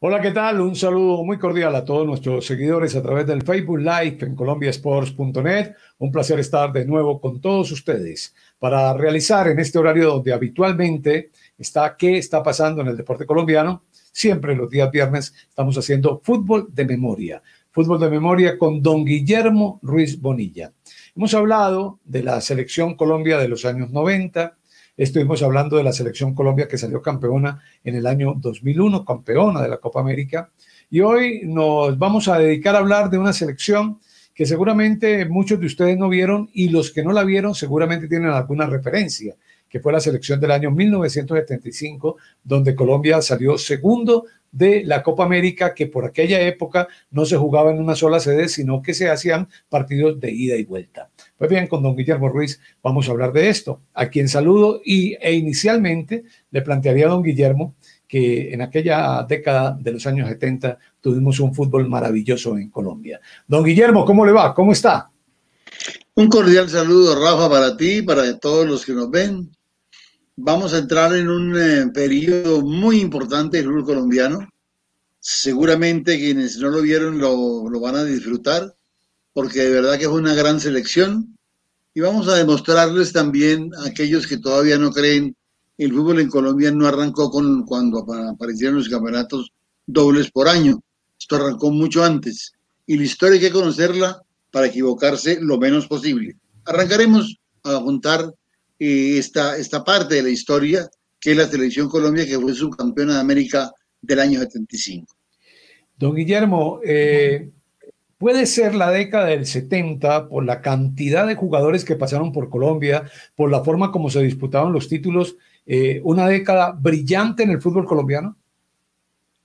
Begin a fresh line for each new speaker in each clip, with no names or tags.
Hola, ¿qué tal? Un saludo muy cordial a todos nuestros seguidores a través del Facebook Live en colombiasports.net. Un placer estar de nuevo con todos ustedes para realizar en este horario donde habitualmente está qué está pasando en el deporte colombiano. Siempre los días viernes estamos haciendo fútbol de memoria con don Guillermo Ruiz Bonilla. Hemos hablado de la selección Colombia de los años 90. Estuvimos hablando de la selección Colombia que salió campeona en el año 2001, campeona de la Copa América. Y hoy nos vamos a dedicar a hablar de una selección que seguramente muchos de ustedes no vieron y los que no la vieron seguramente tienen alguna referencia, que fue la selección del año 1975, donde Colombia salió segundo de la Copa América, que por aquella época no se jugaba en una sola sede, sino que se hacían partidos de ida y vuelta. Pues bien, con don Guillermo Ruiz vamos a hablar de esto, a quien saludo e inicialmente le plantearía a don Guillermo que en aquella década de los años 70 tuvimos un fútbol maravilloso en Colombia. Don Guillermo, ¿cómo le va? ¿Cómo está?
Un cordial saludo, Rafa, para ti y para todos los que nos ven. Vamos a entrar en un periodo muy importante del fútbol colombiano. Seguramente quienes no lo vieron lo van a disfrutar, porque de verdad que es una gran selección. Y vamos a demostrarles también a aquellos que todavía no creen, el fútbol en Colombia no arrancó cuando aparecieron los campeonatos dobles por año. Esto arrancó mucho antes. Y la historia hay que conocerla para equivocarse lo menos posible. Arrancaremos a juntar esta parte de la historia, que es la selección Colombia, que fue subcampeona de América del año 75.
Don Guillermo, puede ser la década del 70 por la cantidad de jugadores que pasaron por Colombia, por la forma como se disputaban los títulos, una década brillante en el fútbol colombiano.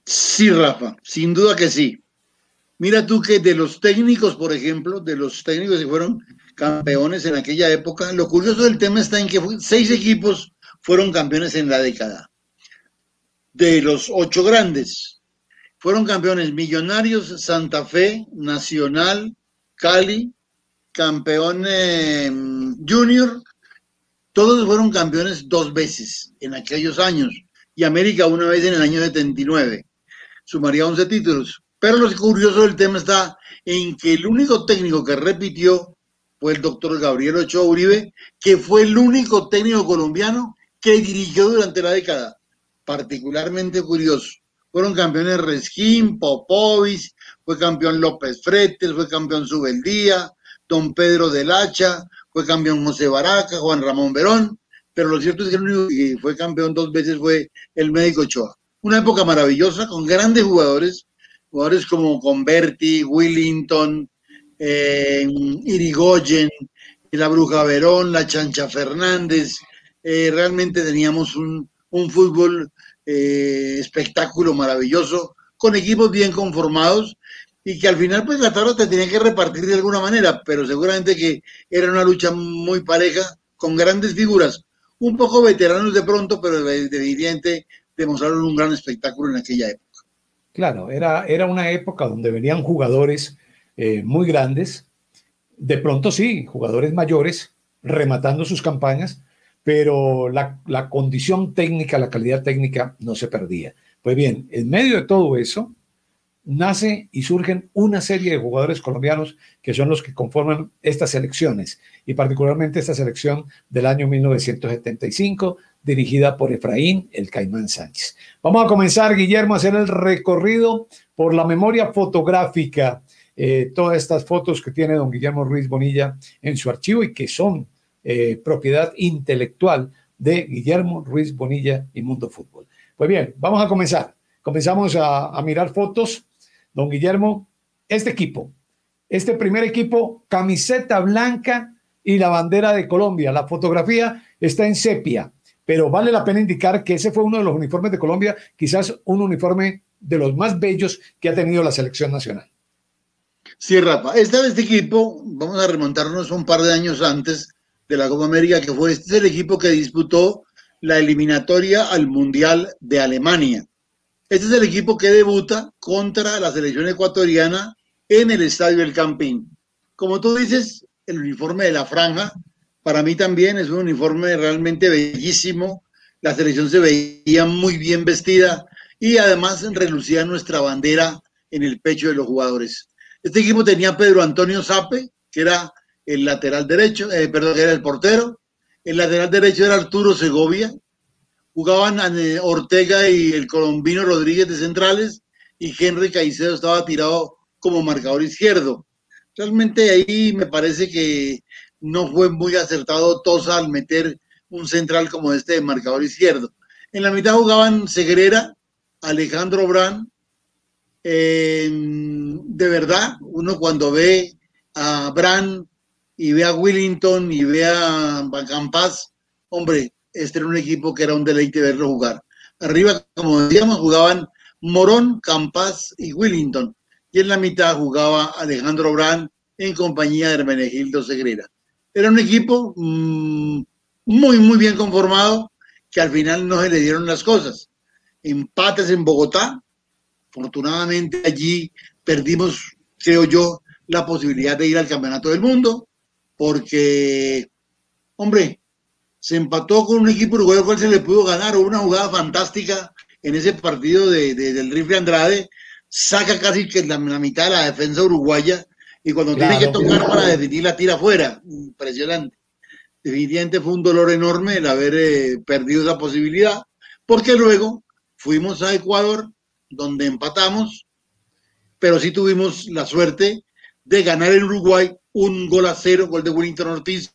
Sí, Rafa, sin duda que sí. Mira tú que de los técnicos, por ejemplo, de los técnicos que fueron campeones en aquella época, lo curioso del tema está en que 6 equipos fueron campeones en la década. De los 8 grandes, fueron campeones Millonarios, Santa Fe, Nacional, Cali, campeón Junior. Todos fueron campeones 2 veces en aquellos años y América una vez en el año 79. Sumaría 11 títulos. Pero lo curioso del tema está en que el único técnico que repitió fue el doctor Gabriel Ochoa Uribe, que fue el único técnico colombiano que dirigió durante la década. Particularmente curioso. Fueron campeones Resquín, Popovic, fue campeón López Fretes, fue campeón Subeldía, don Pedro del Hacha, fue campeón José Baraca, Juan Ramón Verón, pero lo cierto es que el único que fue campeón 2 veces fue el médico Ochoa. Una época maravillosa con grandes jugadores como Converti, Willington, Irigoyen, la Bruja Verón, la Chancha Fernández. Realmente teníamos un fútbol espectáculo maravilloso, con equipos bien conformados y que al final pues la tabla te tenía que repartir de alguna manera, pero seguramente que era una lucha muy pareja, con grandes figuras, un poco veteranos de pronto, pero evidentemente demostraron un gran espectáculo en aquella época.
Claro, era una época donde venían jugadores muy grandes, de pronto sí, jugadores mayores, rematando sus campañas, pero la condición técnica, la calidad técnica no se perdía. Pues bien, en medio de todo eso, nace y surgen una serie de jugadores colombianos que son los que conforman estas selecciones y particularmente esta selección del año 1975 dirigida por Efraín El Caimán Sánchez. Vamos a comenzar, Guillermo, a hacer el recorrido por la memoria fotográfica, todas estas fotos que tiene don Guillermo Ruiz Bonilla en su archivo y que son propiedad intelectual de Guillermo Ruiz Bonilla y Mundo Fútbol. Pues bien, vamos a comenzar. Comenzamos a mirar fotos. Don Guillermo, este primer equipo, camiseta blanca y la bandera de Colombia. La fotografía está en sepia, pero vale la pena indicar que ese fue uno de los uniformes de Colombia, quizás un uniforme de los más bellos que ha tenido la selección nacional.
Sí, Rafa, este equipo, vamos a remontarnos un par de años antes de la Copa América, que fue este es el equipo que disputó la eliminatoria al Mundial de Alemania. Este es el equipo que debuta contra la selección ecuatoriana en el Estadio El Campín. Como tú dices, el uniforme de la franja, para mí también es un uniforme realmente bellísimo. La selección se veía muy bien vestida y además relucía nuestra bandera en el pecho de los jugadores. Este equipo tenía a Pedro Antonio Sape, que era el lateral derecho, perdón, que era el portero. El lateral derecho era Arturo Segovia. Jugaban Ortega y el colombino Rodríguez de centrales, y Henry Caicedo estaba tirado como marcador izquierdo. Realmente ahí me parece que no fue muy acertado Tosa al meter un central como este de marcador izquierdo. En la mitad jugaban Segrera, Alejandro Brand. De verdad, uno cuando ve a Brand y ve a Willington y ve a Campas, hombre, este era un equipo que era un deleite verlo jugar. Arriba, como decíamos, jugaban Morón, Campas y Willington. Y en la mitad jugaba Alejandro Brand en compañía de Hermenegildo Segrera. Era un equipo muy bien conformado, que al final no se le dieron las cosas. Empates en Bogotá. Afortunadamente allí perdimos, creo yo, la posibilidad de ir al Campeonato del Mundo, porque, hombre, se empató con un equipo uruguayo al cual se le pudo ganar. Hubo una jugada fantástica en ese partido del Rifle Andrade, saca casi que la mitad de la defensa uruguaya, y cuando tiene que tocar para definir la tira afuera. Impresionante. Definitivamente fue un dolor enorme el haber perdido esa posibilidad, porque luego fuimos a Ecuador, donde empatamos, pero sí tuvimos la suerte de ganar en Uruguay 1-0, gol de Willington Ortiz,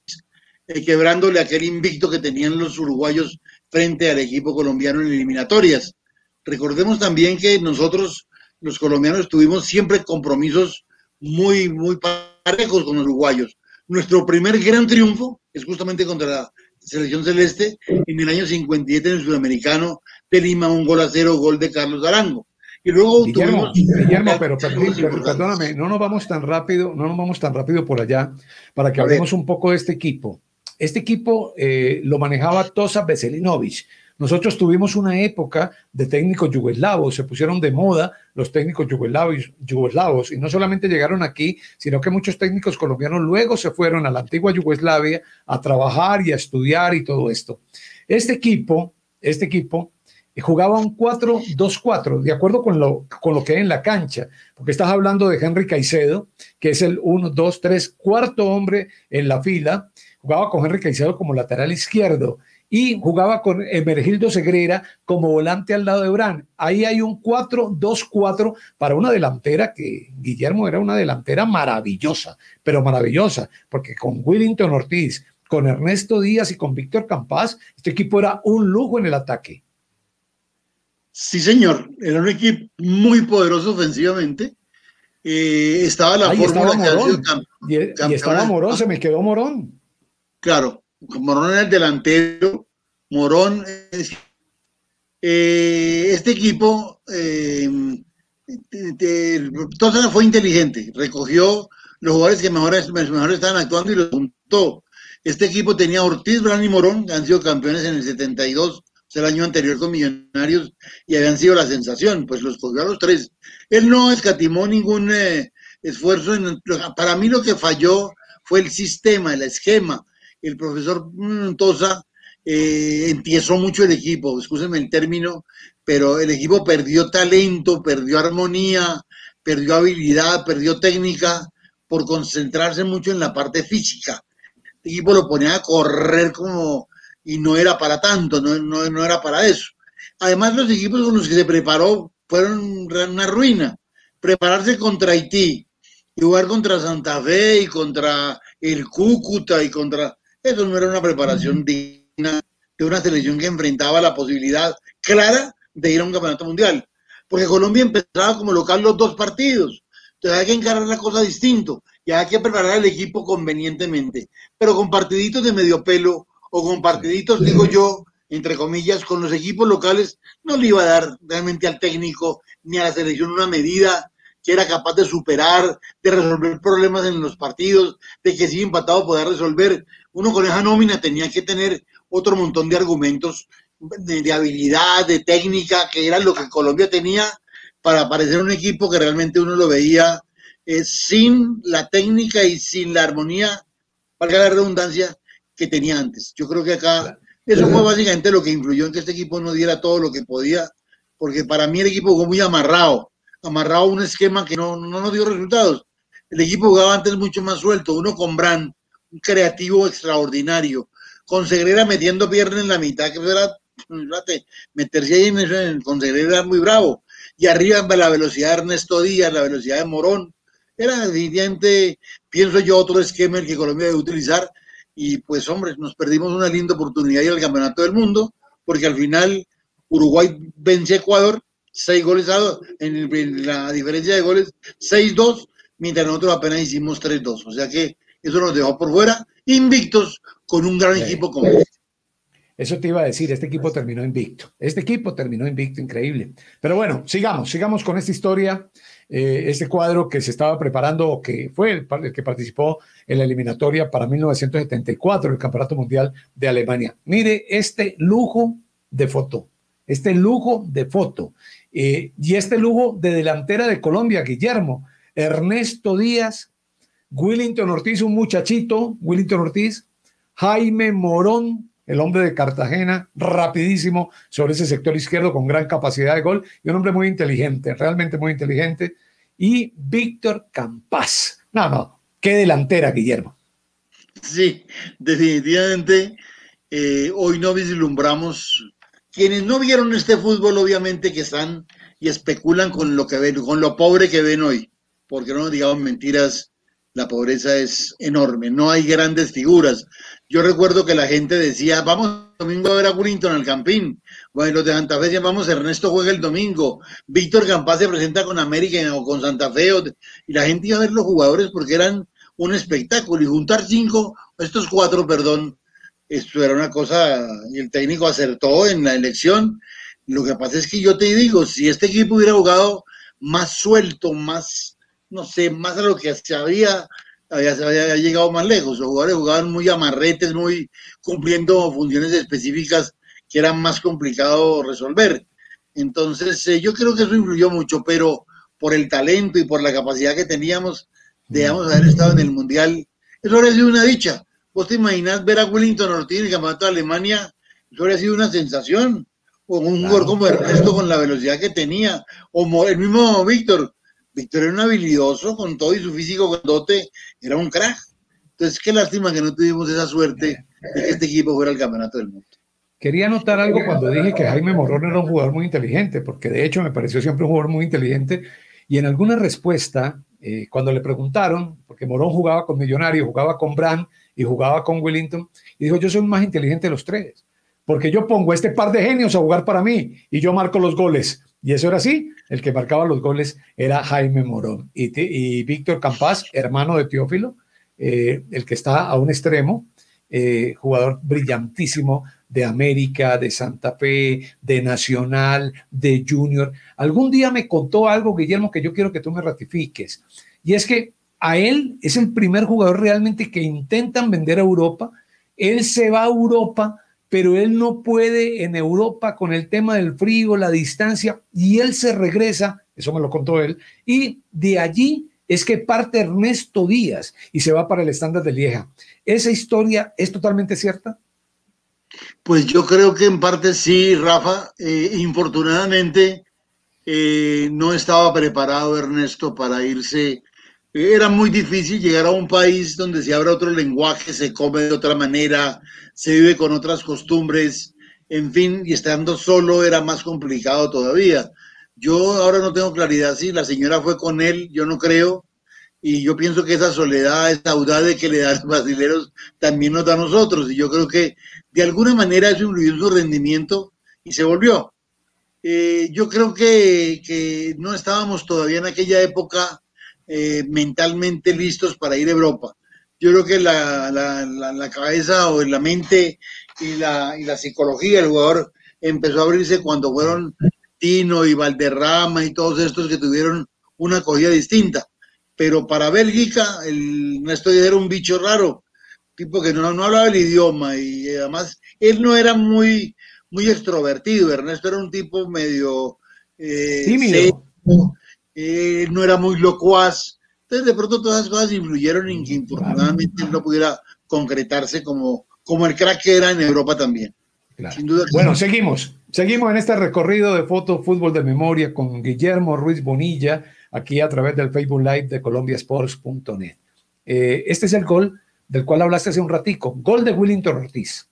quebrándole aquel invicto que tenían los uruguayos frente al equipo colombiano en eliminatorias. Recordemos también que nosotros, los colombianos, tuvimos siempre compromisos muy parejos con los uruguayos. Nuestro primer gran triunfo es justamente contra la selección celeste en el año 57 en el Sudamericano de Lima, 1-0, gol de Carlos Arango. Y luego
Guillermo, pero perdóname, no nos vamos tan rápido por allá para que hablemos un poco de este equipo. Este equipo lo manejaba Tosa Veselinovic. Nosotros tuvimos una época de técnicos yugoslavos, se pusieron de moda los técnicos yugoslavos, y no solamente llegaron aquí, sino que muchos técnicos colombianos luego se fueron a la antigua Yugoslavia a trabajar y a estudiar y todo esto. Este equipo jugaba un 4-2-4, de acuerdo con lo que hay en la cancha, porque estás hablando de Henry Caicedo, que es el 1, 2, 3, cuarto hombre en la fila. Jugaba con Henry Caicedo como lateral izquierdo y jugaba con Hermenegildo Segrera como volante al lado de Brand. Ahí hay un 4-2-4 para una delantera que, Guillermo, era una delantera maravillosa, pero maravillosa, porque con Willington Ortiz, con Ernesto Díaz y con Víctor Campas, este equipo era un lujo en el ataque.
Sí, señor, era un equipo muy poderoso ofensivamente. Estaba la fórmula que ha sido
y estaba Morón, se me quedó Morón. Claro,
Morón era el delantero. Morón, este equipo, Tosa fue inteligente, recogió los jugadores que mejor estaban actuando y los juntó. Este equipo tenía a Ortiz, Brand y Morón, que han sido campeones en el 72, el año anterior con Millonarios, y habían sido la sensación, pues los cogió a los tres. Él no escatimó ningún esfuerzo. Para mí lo que falló fue el sistema, el esquema. El profesor Tosa empiezó mucho el equipo, escúsenme el término, pero el equipo perdió talento, perdió armonía, perdió habilidad, perdió técnica por concentrarse mucho en la parte física. El equipo lo ponía a correr y no era para tanto, no era para eso. Además, los equipos con los que se preparó fueron una ruina. Prepararse contra Haití y jugar contra Santa Fe y contra el Cúcuta y contra... Eso no era una preparación digna de una selección que enfrentaba la posibilidad clara de ir a un campeonato mundial. Porque Colombia empezaba como local los dos partidos. Entonces hay que encarar la cosa distinto y hay que preparar el equipo convenientemente. Pero con partiditos de medio pelo o con partiditos, digo yo, entre comillas, con los equipos locales, no le iba a dar realmente al técnico ni a la selección una medida que era capaz de superar, de resolver problemas en los partidos, de que si empatado poder resolver. Uno con esa nómina tenía que tener otro montón de argumentos de habilidad, de técnica, que era lo que Colombia tenía para parecer un equipo que realmente uno lo veía sin la técnica y sin la armonía, valga la redundancia, que tenía antes. Yo creo que acá eso fue básicamente lo que influyó en que este equipo no diera todo lo que podía, porque para mí el equipo jugó muy amarrado a un esquema que no nos dio resultados. El equipo jugaba antes mucho más suelto, uno con Brand, un creativo extraordinario, con Segrera metiendo piernas en la mitad, que era, meterse ahí con Segrera era muy bravo, y arriba la velocidad de Ernesto Díaz, la velocidad de Morón, era definitivamente, pienso yo, otro esquema el que Colombia debe utilizar, y pues hombre, nos perdimos una linda oportunidad y el campeonato del mundo, porque al final Uruguay vence a Ecuador 6 goles a 2, en la diferencia de goles 6-2, mientras nosotros apenas hicimos 3-2, o sea que eso nos dejó por fuera, invictos, con un gran equipo como este.
Eso te iba a decir, este equipo terminó invicto, increíble. Pero bueno, sigamos con esta historia, este cuadro que se estaba preparando, que fue el que participó en la eliminatoria para 1974, el Campeonato Mundial de Alemania. Mire este lujo de foto, y este lujo de delantera de Colombia, Guillermo, Ernesto Díaz, Willington Ortiz, un muchachito, Jaime Morón, el hombre de Cartagena, rapidísimo sobre ese sector izquierdo con gran capacidad de gol y un hombre muy inteligente, realmente muy inteligente, y Víctor Campás. No, qué delantera, Guillermo.
Sí, definitivamente hoy no vislumbramos. Quienes no vieron este fútbol, obviamente que están y especulan con lo que ven, con lo pobre que ven hoy, porque no nos digamos mentiras, la pobreza es enorme, no hay grandes figuras. Yo recuerdo que la gente decía, vamos domingo a ver a Willington al Campín, bueno, los de Santa Fe decían, vamos, Ernesto juega el domingo, Víctor Campás se presenta con América o con Santa Fe, y la gente iba a ver los jugadores porque eran un espectáculo, y juntar estos cuatro, esto era una cosa, y el técnico acertó en la elección. Lo que pasa es que yo te digo, si este equipo hubiera jugado más suelto, más, no sé, más a lo que se había llegado más lejos. Los jugadores jugaban muy amarretes, muy cumpliendo funciones específicas que eran más complicado resolver. Entonces, yo creo que eso influyó mucho, pero por el talento y por la capacidad que teníamos, debíamos haber estado en el Mundial. Eso habría sido una dicha. ¿Vos te imaginas ver a Willington Ortiz en el campeonato de Alemania? Eso habría sido una sensación. O un jugador como Ernesto con la velocidad que tenía. O el mismo Víctor. Víctor era un habilidoso con todo y su físico grandote. Era un crack. Entonces, qué lástima que no tuvimos esa suerte de que este equipo fuera el campeonato del mundo.
Quería anotar algo cuando dije que Jaime Morón era un jugador muy inteligente, porque de hecho me pareció siempre un jugador muy inteligente. Y en alguna respuesta, cuando le preguntaron, porque Morón jugaba con Millonarios, jugaba con Brand y jugaba con Willington, y dijo, yo soy el más inteligente de los tres, porque yo pongo a este par de genios a jugar para mí y yo marco los goles. Y eso era así, el que marcaba los goles era Jaime Morón. Y Víctor Campás, hermano de Teófilo, el que está a un extremo, jugador brillantísimo de América, de Santa Fe, de Nacional, de Junior. Algún día me contó algo, Guillermo, que yo quiero que tú me ratifiques, y es que a él es el primer jugador realmente que intentan vender a Europa. Él se va a Europa, pero él no puede en Europa con el tema del frío, la distancia, y él se regresa, eso me lo contó él, y de allí es que parte Ernesto Díaz y se va para el Standard de Lieja. ¿Esa historia es totalmente cierta?
Pues yo creo que en parte sí, Rafa. Infortunadamente no estaba preparado Ernesto para irse. Era muy difícil llegar a un país donde se habla otro lenguaje, se come de otra manera, se vive con otras costumbres, en fin, y estando solo era más complicado todavía. Yo ahora no tengo claridad si la señora fue con él, yo no creo, y yo pienso que esa soledad, esa audacia que le dan los brasileños también nos da a nosotros, y yo creo que de alguna manera eso influyó en su rendimiento y se volvió. Yo creo que no estábamos todavía en aquella época mentalmente listos para ir a Europa. Yo creo que la cabeza o la mente y la psicología del jugador empezó a abrirse cuando fueron Tino y Valderrama y todos estos que tuvieron una acogida distinta. Pero para Bélgica, Ernesto era un bicho raro, tipo que no hablaba el idioma y además él no era muy extrovertido. Ernesto era un tipo medio
tímido.
No era muy locuaz. Entonces, de pronto, todas esas cosas influyeron en que, infortunadamente, él no pudiera concretarse como el crack que era en Europa también.
Claro.
Sin duda.
Bueno, seguimos en este recorrido de foto fútbol de memoria con Guillermo Ruiz Bonilla, aquí a través del Facebook Live de colombiasports.net. Este es el gol del cual hablaste hace un ratico, gol de Willington Ortiz.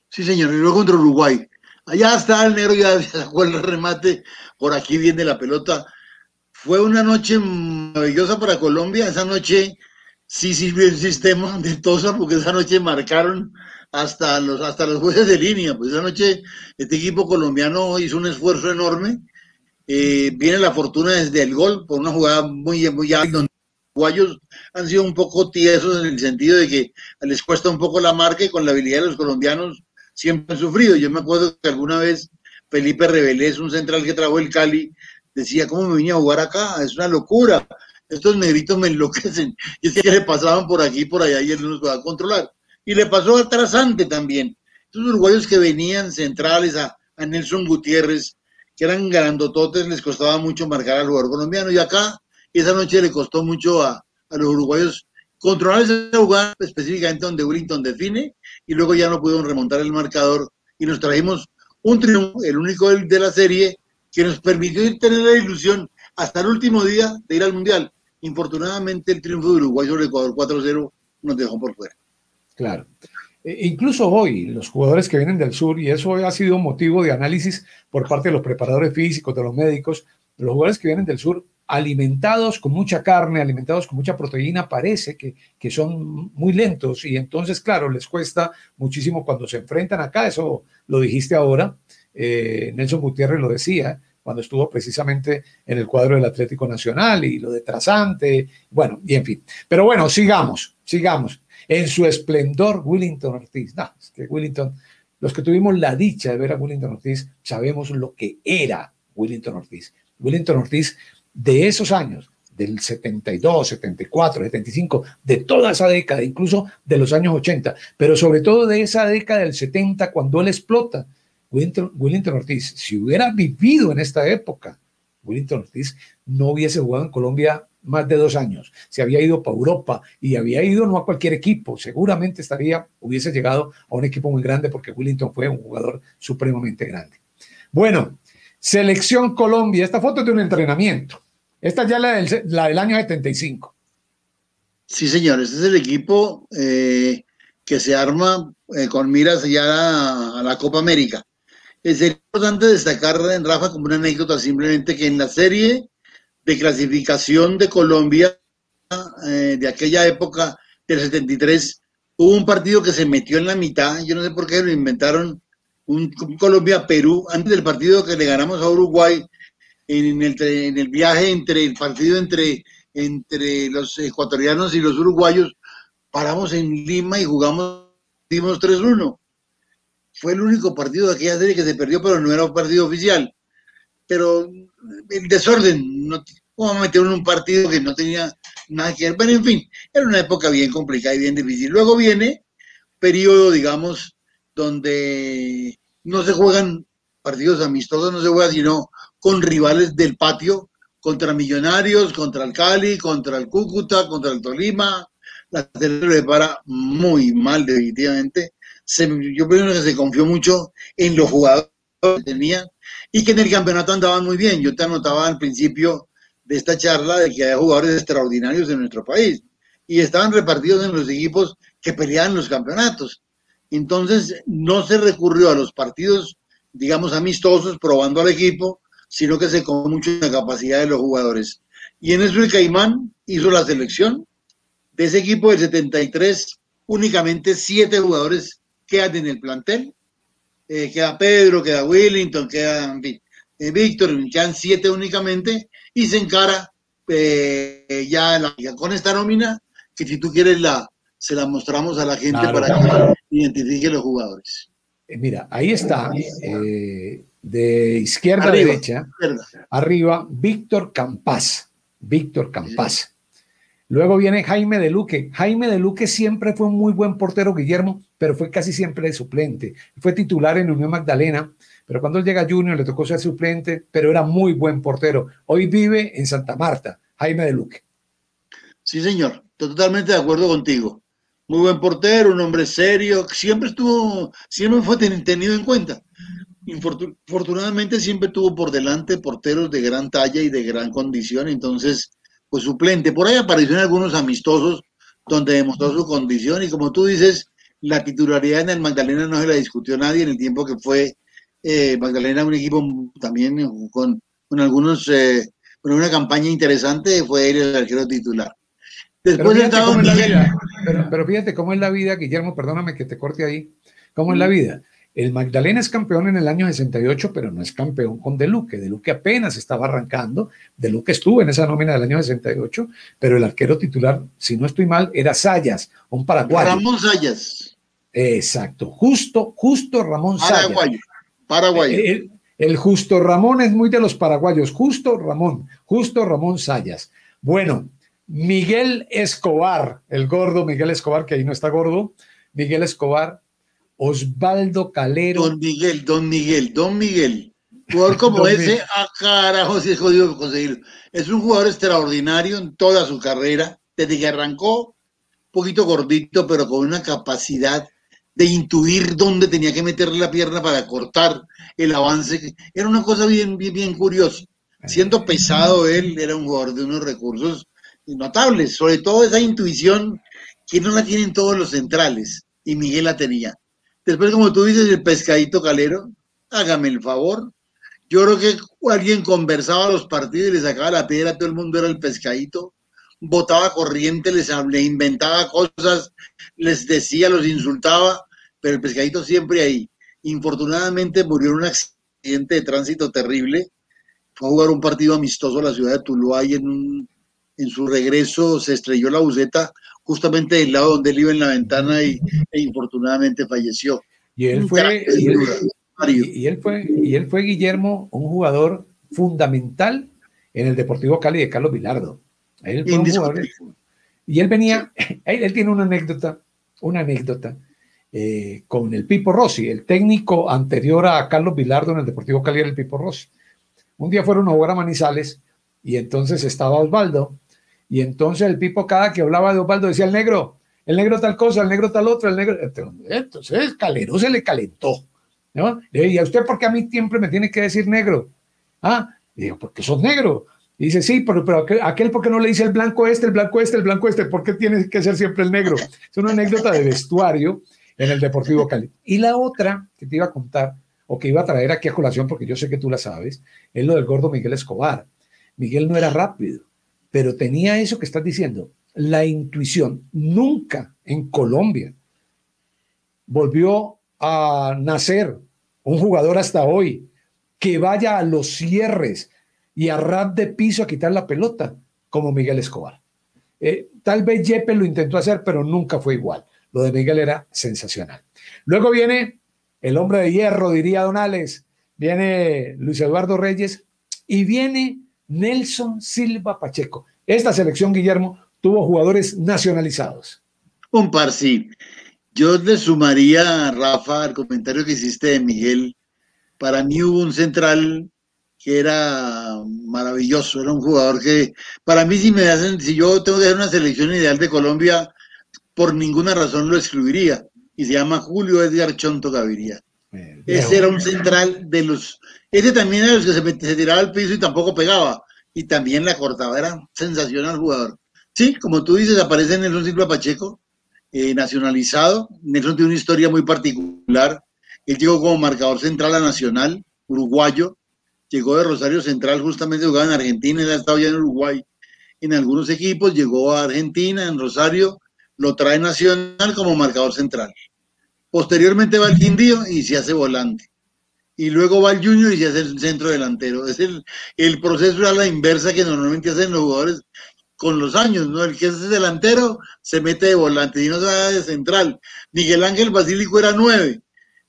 Sí, señor, y luego contra Uruguay. Allá está el negro, ya sacó el remate, por aquí viene la pelota. Fue una noche maravillosa para Colombia, esa noche sí sirvió el sistema de Tosa, porque esa noche marcaron hasta los jueces de línea, pues esa noche este equipo colombiano hizo un esfuerzo enorme, viene la fortuna desde el gol, por una jugada muy hábil, donde los uruguayos han sido un poco tiesos en el sentido de que les cuesta un poco la marca y con la habilidad de los colombianos siempre han sufrido. Yo me acuerdo que alguna vez Felipe Revelés, un central que trajo el Cali, decía, ¿cómo me vine a jugar acá? Es una locura. Estos negritos me enloquecen. Y es que le pasaban por aquí y por allá y él no los podía controlar. Y le pasó al Trasante también. Estos uruguayos que venían centrales a Nelson Gutiérrez, que eran grandototes, les costaba mucho marcar al jugador colombiano. Y acá, esa noche le costó mucho a los uruguayos controlar esa jugada, específicamente donde Willington define, y luego ya no pudieron remontar el marcador y nos trajimos un triunfo, el único de la serie, que nos permitió tener la ilusión hasta el último día de ir al Mundial. Infortunadamente, el triunfo de Uruguay sobre Ecuador 4-0 nos dejó por fuera.
Claro. Incluso hoy, los jugadores que vienen del sur, y eso ha sido motivo de análisis por parte de los preparadores físicos, de los médicos, los jugadores que vienen del sur, alimentados con mucha carne, alimentados con mucha proteína, parece que son muy lentos y entonces, claro, les cuesta muchísimo cuando se enfrentan acá. Eso lo dijiste ahora, Nelson Gutiérrez lo decía cuando estuvo precisamente en el cuadro del Atlético Nacional, y lo de Trasante, bueno, y en fin. Pero bueno, sigamos. En su esplendor, Willington Ortiz. No, es que Willington, los que tuvimos la dicha de ver a Willington Ortiz, sabemos lo que era Willington Ortiz. Willington Ortiz, de esos años, del 72, 74, 75, de toda esa década, incluso de los años 80, pero sobre todo de esa década del 70, cuando él explota. Willington Ortiz, si hubiera vivido en esta época, Willington Ortiz no hubiese jugado en Colombia más de 2 años. Se había ido para Europa y había ido no a cualquier equipo, seguramente hubiese llegado a un equipo muy grande, porque Willington fue un jugador supremamente grande. Bueno, Selección Colombia, esta foto es de un entrenamiento. Esta ya es la del año 75. Sí,
señor, este es el equipo que se arma con miras ya a la Copa América. Sería importante destacar, Rafa, como una anécdota, simplemente que en la serie de clasificación de Colombia de aquella época del 73, hubo un partido que se metió en la mitad, yo no sé por qué lo inventaron, un Colombia-Perú, antes del partido que le ganamos a Uruguay, en el viaje entre el partido entre los ecuatorianos y los uruguayos, paramos en Lima y dimos 3-1. Fue el único partido de aquella serie que se perdió, pero no era un partido oficial. Pero el desorden, no, ¿cómo metieron en un partido que no tenía nada que ver? Pero en fin, era una época bien complicada y bien difícil. Luego viene periodo, digamos, donde no se juegan partidos amistosos, no se juega sino con rivales del patio, contra Millonarios, contra el Cali, contra el Cúcuta, contra el Tolima. La selección le para muy mal, definitivamente. Yo creo que se confió mucho en los jugadores que tenían y que en el campeonato andaban muy bien. Yo te anotaba al principio de esta charla de que hay jugadores extraordinarios en nuestro país y estaban repartidos en los equipos que peleaban los campeonatos. Entonces no se recurrió a los partidos, digamos, amistosos, probando al equipo, sino que se confió mucho en la capacidad de los jugadores. Y en eso el Caimán hizo la selección. De ese equipo del 73, únicamente 7 jugadores quedan en el plantel. Queda Pedro, queda Willington, queda Víctor, quedan 7 únicamente, y se encara ya con esta nómina, que si tú quieres se la mostramos a la gente, claro, para que identifique los jugadores.
Mira, ahí está, de izquierda a derecha, arriba, Víctor Campás. Sí. Luego viene Jaime de Luque. Jaime de Luque siempre fue un muy buen portero, Guillermo, pero fue casi siempre suplente. Fue titular en Unión Magdalena, pero cuando él llega a Junior le tocó ser suplente, pero era muy buen portero. Hoy vive en Santa Marta, Jaime de Luque.
Sí, señor, totalmente de acuerdo contigo. muy buen portero, un hombre serio, siempre fue tenido en cuenta. Infortunadamente siempre tuvo por delante porteros de gran talla y de gran condición, entonces, pues suplente. Por ahí apareció en algunos amistosos donde demostró su condición y como tú dices, la titularidad en el Magdalena no se la discutió nadie en el tiempo que fue Magdalena un equipo también con algunos, con una campaña interesante, fue él el arquero titular.
Después estaba Miguel. Pero fíjate cómo es la vida, Guillermo, perdóname que te corte ahí, cómo es la vida. El Magdalena es campeón en el año 68, pero no es campeón con De Luque. De Luque apenas estaba arrancando. De Luque estuvo en esa nómina del año 68, pero el arquero titular, si no estoy mal, era Sayas, un paraguayo.
Ramón Sayas.
Exacto, justo Ramón Sayas.
Paraguayo.
El Justo Ramón es muy de los paraguayos. Justo Ramón Sayas. Bueno, Miguel Escobar, el gordo Miguel Escobar, que ahí no está gordo. Miguel Escobar. Osvaldo Calero.
Don Miguel. Jugador como ese, carajo, si es jodido conseguirlo. Es un jugador extraordinario en toda su carrera, desde que arrancó, un poquito gordito, pero con una capacidad de intuir dónde tenía que meterle la pierna para cortar el avance. Era una cosa bien curiosa. Siendo pesado él, era un jugador de unos recursos notables, sobre todo esa intuición que no la tienen todos los centrales, y Miguel la tenía. Después, como tú dices, el Pescadito Calero, hágame el favor. Yo creo que alguien conversaba los partidos y le sacaba la piedra, todo el mundo era el Pescadito, botaba corriente, le inventaba cosas, les decía, los insultaba, pero el Pescadito siempre ahí. Infortunadamente murió en un accidente de tránsito terrible, fue a jugar un partido amistoso a la ciudad de Tuluá y en su regreso se estrelló la buseta justamente del lado donde él iba en la ventana e infortunadamente falleció.
Y él fue, Guillermo, un jugador fundamental en el Deportivo Cali de Carlos Vilardo. Él fue un jugador, y él venía, él tiene una anécdota con el Pipo Rossi, el técnico anterior a Carlos Vilardo en el Deportivo Cali era el Pipo Rossi. Un día fueron a jugar a Manizales y entonces estaba Osvaldo. Y entonces el Pipo, cada que hablaba de Osvaldo, decía el negro tal cosa, el negro tal otra, el negro. Entonces Calero se le calentó, ¿no? ¿Y a usted por qué a mí siempre me tiene que decir negro? Y digo, porque sos negro. Y dice, sí, pero aquel, ¿por qué no le dice el blanco este? ¿Por qué tiene que ser siempre el negro? Es una anécdota de vestuario en el Deportivo Cali. Y la otra que te iba a contar, o que iba a traer aquí a colación, porque yo sé que tú la sabes, es lo del gordo Miguel Escobar. Miguel no era rápido, pero tenía eso que estás diciendo, la intuición. Nunca en Colombia volvió a nacer un jugador hasta hoy que vaya a los cierres y a ras de piso a quitar la pelota como Miguel Escobar. Tal vez Yepes lo intentó hacer, pero nunca fue igual. Lo de Miguel era sensacional. Luego viene el hombre de hierro, diría Don Alex, viene Luis Eduardo Reyes y viene Nelson Silva Pacheco. Esta selección, Guillermo, tuvo jugadores nacionalizados.
Un par, sí. Yo le sumaría, Rafa, al comentario que hiciste de Miguel. Para mí hubo un central que era maravilloso, era un jugador que, para mí, si yo tengo que hacer una selección ideal de Colombia, por ninguna razón lo excluiría, y se llama Julio Edgar Chonto Gaviria. Ese era un central de los, ese también era los que se tiraba al piso y tampoco pegaba, y también la cortaba, era sensacional jugador. Sí, como tú dices, aparece Nelson Silva Pacheco, nacionalizado. Nelson tiene una historia muy particular. Él llegó como marcador central a Nacional, uruguayo, llegó de Rosario Central, justamente jugaba en Argentina, él ha estado ya en Uruguay en algunos equipos, llegó a Argentina, en Rosario, lo trae Nacional como marcador central. Posteriormente va al Quindío y se hace volante. Y luego va al Junior y se hace el centro delantero. Es el proceso a la inversa que normalmente hacen los jugadores con los años, ¿no? El que es delantero se mete de volante y no se va de central. Miguel Ángel Basílico era 9,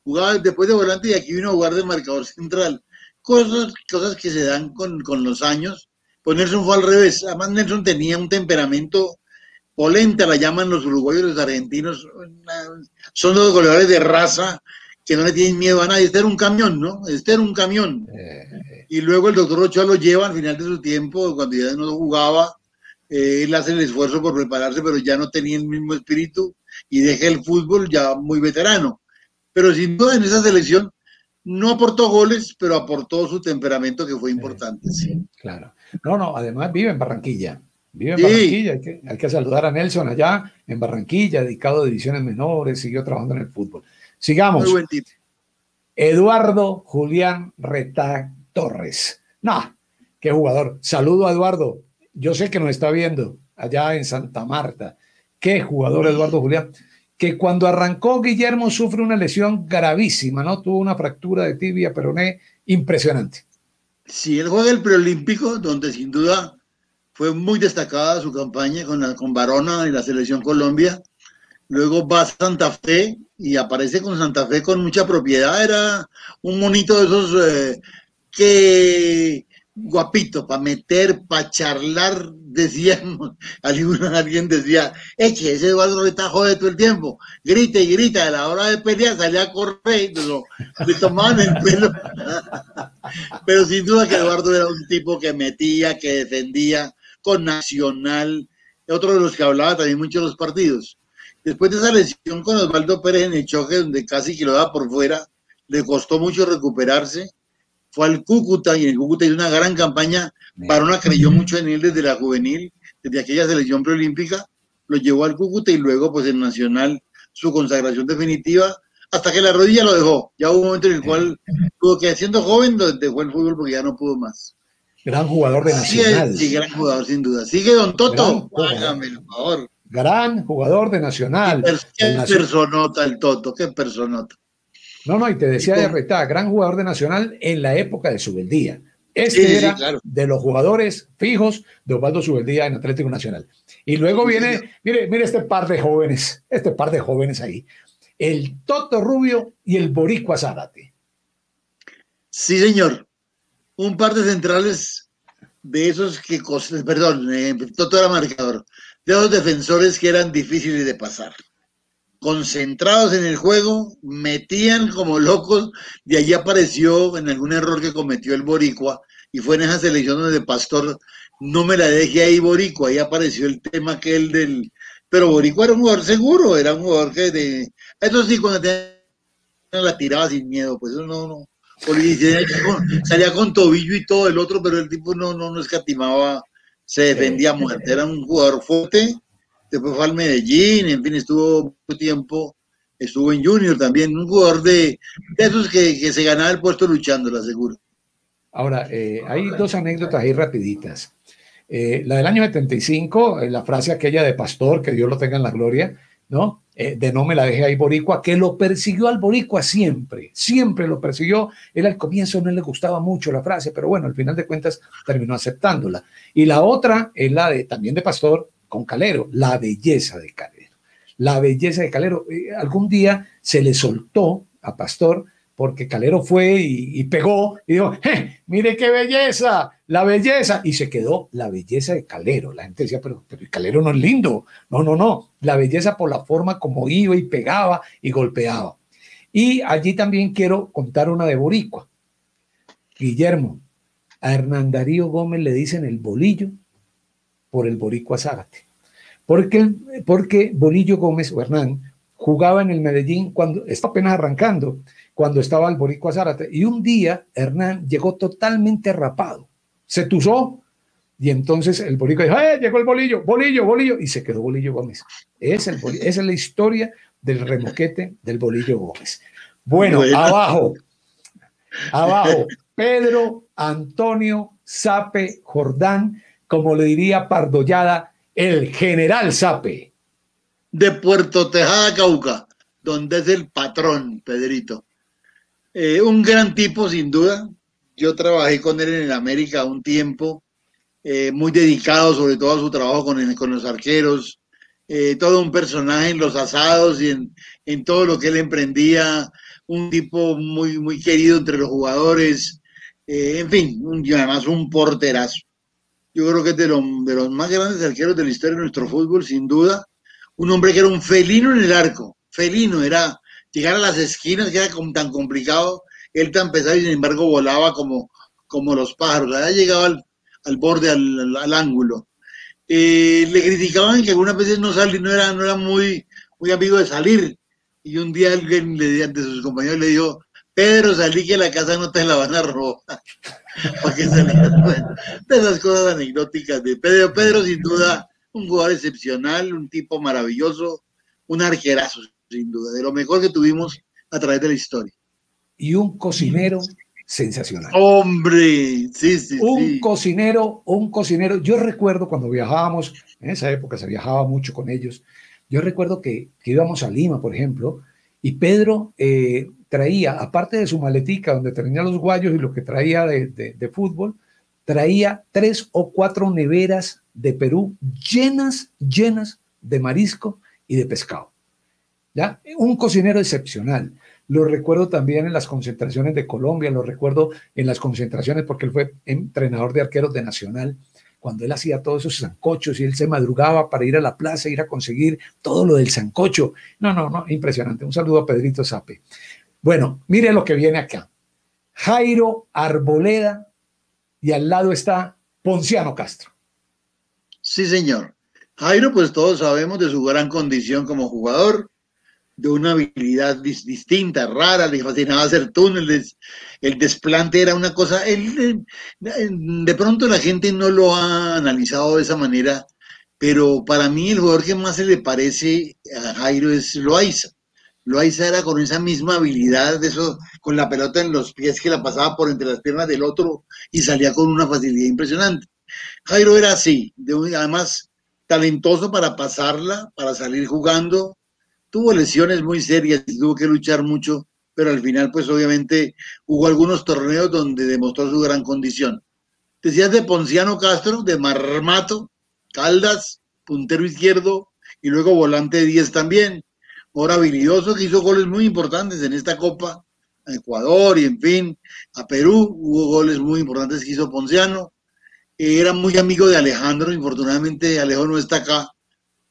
jugaba después de volante y aquí vino a jugar de marcador central. Cosas que se dan con los años. Pues Nelson fue al revés. Además Nelson tenía un temperamento polenta, la llaman los uruguayos y los argentinos. Son los goleadores de raza que no le tienen miedo a nadie. Este era un camión, ¿no? Este era un camión. Y luego el doctor Ochoa lo lleva al final de su tiempo, cuando ya no jugaba. Él hace el esfuerzo por prepararse, pero ya no tenía el mismo espíritu. y deje el fútbol ya muy veterano. Pero sin duda en esa selección no aportó goles, pero aportó su temperamento que fue importante. Sí.
Claro. No, además vive en Barranquilla. Vive en
Sí,
Barranquilla, hay que saludar a Nelson allá en Barranquilla, dedicado a divisiones menores, siguió trabajando en el fútbol.
muy
Sigamos.
buen tipo.
Eduardo Julián Retá Torres. No, qué jugador. Saludo a Eduardo. Yo sé que nos está viendo allá en Santa Marta. Qué jugador Eduardo Julián. Que cuando arrancó Guillermo sufre una lesión gravísima, ¿no? Tuvo una fractura de tibia peroné impresionante.
Sí, él juega el preolímpico, donde sin duda fue muy destacada su campaña con Barona y la selección Colombia. Luego va a Santa Fe y aparece con Santa Fe con mucha propiedad. Era un monito de esos que guapito, para meter, para charlar, decíamos, alguien decía, eche, ese Eduardo Reta jode todo el tiempo, grita y grita, a la hora de pelear salía a correr, le tomaban el pelo. Pero sin duda que Eduardo era un tipo que metía, que defendía con Nacional, otro de los que hablaba también mucho de los partidos. Después de esa lesión con Osvaldo Pérez en el choque, donde casi que lo daba por fuera, le costó mucho recuperarse. Fue al Cúcuta y en el Cúcuta hizo una gran campaña. Barona creyó mucho en él desde la juvenil, desde aquella selección preolímpica, lo llevó al Cúcuta y luego pues en Nacional su consagración definitiva, hasta que la rodilla lo dejó. Ya hubo un momento en el cual tuvo que, siendo joven, dejó el fútbol porque ya no pudo más.
Gran jugador de Nacional.
Sí, gran jugador sin duda. Sigue Don Toto, hágame el favor.
Gran jugador de Nacional.
Qué personota el Toto, qué personota.
No, y te decía de Retá, gran jugador de Nacional en la época de Subeldía. Era claro, de los jugadores fijos de Osvaldo Subeldía en Atlético Nacional. Y luego viene, mire este par de jóvenes ahí. El Toto Rubio y el Boricua Zárate.
Sí, señor. Un par de centrales de esos que, perdón, Toto era marcador, de esos defensores que eran difíciles de pasar. Concentrados en el juego, metían como locos, de allí apareció en algún error que cometió el Boricua, y fue en esa selección donde Pastor no me la dejé ahí Boricua, ahí apareció el tema aquel del... Pero Boricua era un jugador seguro, era un jugador que eso sí, cuando la tiraba sin miedo, pues eso no. Salía con tobillo y todo el otro, pero el tipo no escatimaba, se defendía a muerte, era un jugador fuerte. Después fue al Medellín, en fin, estuvo mucho tiempo, estuvo en Junior también, un jugador de esos que se ganaba el puesto luchando, lo aseguro.
Ahora, hay dos anécdotas ahí rapiditas. La del año 75, la frase aquella de Pastor, que Dios lo tenga en la gloria, ¿no? De no me la dejé ahí Boricua, que lo persiguió al Boricua siempre lo persiguió. Él al comienzo no le gustaba mucho la frase, pero bueno, al final de cuentas terminó aceptándola. Y la otra es la de también de Pastor, con Calero, la belleza de Calero. La belleza de Calero. Algún día se le soltó a Pastor porque Calero fue y pegó y dijo, mire qué belleza, la belleza. Y se quedó la belleza de Calero. La gente decía, pero Calero no es lindo. No. La belleza por la forma como iba y pegaba y golpeaba. Y allí también quiero contar una de Boricua. Guillermo, a Hernán Darío Gómez le dicen el bolillo por el Boricua Zárate. Porque Bolillo Gómez o Hernán jugaba en el Medellín cuando estaba apenas arrancando, cuando estaba el Boricua Zárate. Y un día Hernán llegó totalmente rapado, se tuzó y entonces el Boricua dijo, llegó el bolillo, y se quedó Bolillo Gómez. Esa es la historia del remoquete del Bolillo Gómez. Bueno, abajo, Pedro Antonio Sape Jordán, como le diría Pardollada, el general Sape.
De Puerto Tejada, Cauca, donde es el patrón, Pedrito. Un gran tipo, sin duda. Yo trabajé con él en el América un tiempo, muy dedicado sobre todo a su trabajo con los arqueros, todo un personaje en los asados y en todo lo que él emprendía, un tipo muy, muy querido entre los jugadores, en fin, además un porterazo. Yo creo que es de los más grandes arqueros de la historia de nuestro fútbol, sin duda. Un hombre que era un felino en el arco. Felino, era llegar a las esquinas, que era tan complicado. Él tan pesado y sin embargo volaba como los pájaros. Había llegado al borde, al ángulo. Le criticaban que algunas veces no era muy muy amigo de salir. Y un día alguien de sus compañeros le dijo, Pedro, salí que la casa no te la van a robar. ¿Para qué salías? Bueno, de esas cosas anecdóticas de Pedro. Pedro, sin duda, un jugador excepcional, un tipo maravilloso, un arquerazo, sin duda, de lo mejor que tuvimos a través de la historia.
Y un cocinero sensacional.
Hombre, sí, sí,
Un
sí.
cocinero. Yo recuerdo cuando viajábamos, en esa época se viajaba mucho con ellos. Yo recuerdo que íbamos a Lima, por ejemplo, y Pedro traía, aparte de su maletica donde tenía los guayos y lo que traía de fútbol, traía 3 o 4 neveras de Perú llenas de marisco y de pescado. ¿Ya? Un cocinero excepcional. Lo recuerdo también en las concentraciones de Colombia, lo recuerdo en las concentraciones porque él fue entrenador de arqueros de Nacional, cuando él hacía todos esos sancochos y él se madrugaba para ir a la plaza, ir a conseguir todo lo del sancocho. No, impresionante. Un saludo a Pedrito Sape. Bueno, mire lo que viene acá. Jairo Arboleda y al lado está Ponciano Castro.
Sí, señor. Jairo, pues todos sabemos de su gran condición como jugador, de una habilidad distinta, rara, le fascinaba hacer túneles, el desplante era una cosa, de pronto la gente no lo ha analizado de esa manera, pero para mí el jugador que más se le parece a Jairo es Loaiza. Loaiza era con esa misma habilidad, de eso, con la pelota en los pies que la pasaba por entre las piernas del otro y salía con una facilidad impresionante. Jairo era así, además talentoso para pasarla, para salir jugando. Tuvo lesiones muy serias y tuvo que luchar mucho, pero al final, pues obviamente jugó algunos torneos donde demostró su gran condición. Decías de Ponciano Castro, de Marmato, Caldas, puntero izquierdo y luego volante 10 también. Ahora habilidoso que hizo goles muy importantes en esta Copa, a Ecuador y en fin, a Perú hubo goles muy importantes que hizo Ponciano. Era muy amigo de Alejandro, infortunadamente Alejo no está acá,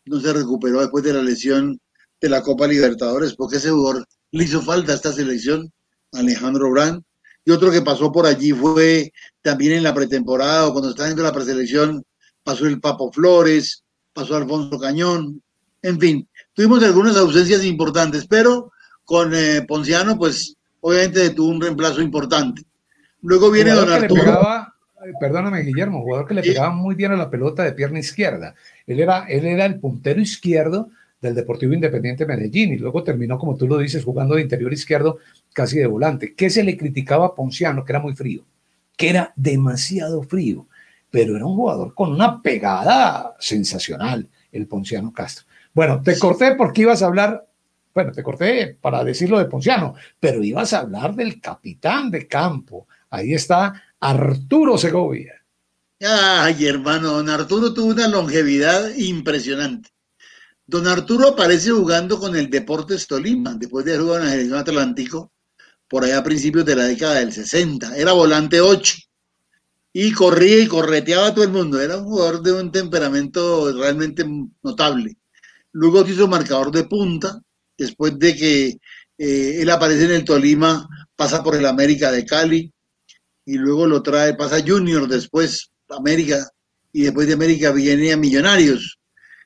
no se recuperó después de la lesión de la Copa Libertadores, porque ese jugador le hizo falta a esta selección, Alejandro Brand. Y otro que pasó por allí fue también en la pretemporada o cuando estaba en la preselección, pasó el Papo Flores, pasó Alfonso Cañón, en fin, tuvimos algunas ausencias importantes, pero con Ponciano, pues obviamente tuvo un reemplazo importante. Luego viene
Jugador
don
que le
Arturo.
pegaba, perdóname Guillermo, jugador que le
Sí,
pegaba muy bien a la pelota de pierna izquierda. Él era el puntero izquierdo del Deportivo Independiente Medellín y luego terminó, como tú lo dices, jugando de interior izquierdo, casi de volante. ¿Qué se le criticaba a Ponciano? Que era muy frío, que era demasiado frío, pero era un jugador con una pegada sensacional, el Ponciano Castro. Bueno, te corté porque ibas a hablar, bueno, te corté para decirlo de Ponciano, pero ibas a hablar del capitán de campo. Ahí está Arturo Segovia.
ay, hermano, don Arturo tuvo una longevidad impresionante. Don Arturo aparece jugando con el Deportes Tolima, después de haber jugado en la Selección Atlántico, por allá a principios de la década del 60. Era volante 8 y corría y correteaba a todo el mundo. Era un jugador de un temperamento realmente notable. Luego se hizo marcador de punta, después de que él aparece en el Tolima, pasa por el América de Cali y luego lo trae, pasa Junior después, América, y después de América viene a Millonarios.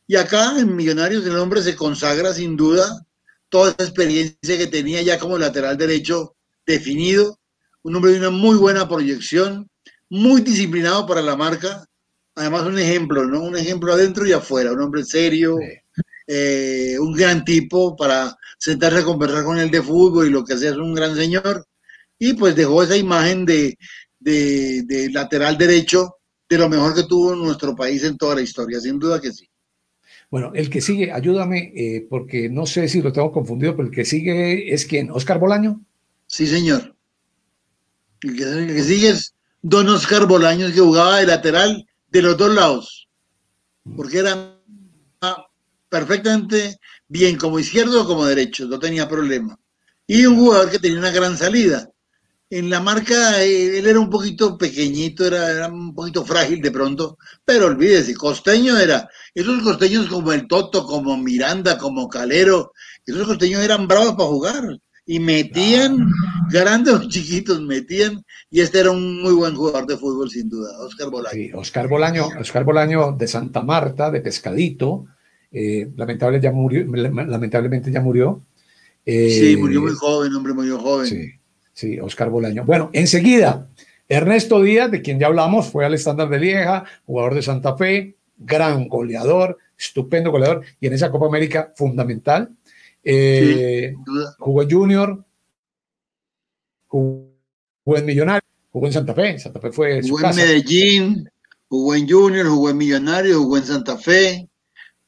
Y acá en Millonarios el hombre se consagra sin duda, toda esa experiencia que tenía ya como lateral derecho definido, un hombre de una muy buena proyección, muy disciplinado para la marca, además un ejemplo, ¿no? Un ejemplo adentro y afuera, un hombre serio, un gran tipo para sentarse a conversar con él de fútbol y lo que sea, es un gran señor. Y pues dejó esa imagen de lateral derecho de lo mejor que tuvo nuestro país en toda la historia, sin duda que sí.
Bueno, el que sigue, ayúdame, porque no sé si lo tengo confundido, pero el que sigue es ¿quién? ¿Oscar Bolaño?
Sí, señor. El que sigue es don Oscar Bolaños, que jugaba de lateral de los dos lados, porque era perfectamente bien como izquierdo o como derecho, no tenía problema. Y un jugador que tenía una gran salida. En la marca él era un poquito pequeñito, era un poquito frágil de pronto, pero olvídese, costeño era, esos costeños como el Toto, como Miranda, como Calero, esos costeños eran bravos para jugar y metían, grandes o chiquitos metían, y este era un muy buen jugador de fútbol sin duda, Oscar Bolaño.
Sí, Oscar Bolaño de Santa Marta, de Pescadito, lamentablemente ya murió.
Sí, murió muy joven, hombre, murió joven.
Sí, sí, Oscar Bolaño. Bueno, enseguida, Ernesto Díaz, de quien ya hablamos, fue al Estándar de Lieja, jugador de Santa Fe, gran goleador, estupendo goleador, y en esa Copa América fundamental.
Sí, sin duda.
Jugó en Junior, jugó en Millonarios, jugó en Santa Fe. Santa Fe fue su
Jugó en
casa.
Medellín, jugó en Junior, jugó en Millonarios, jugó en Santa Fe.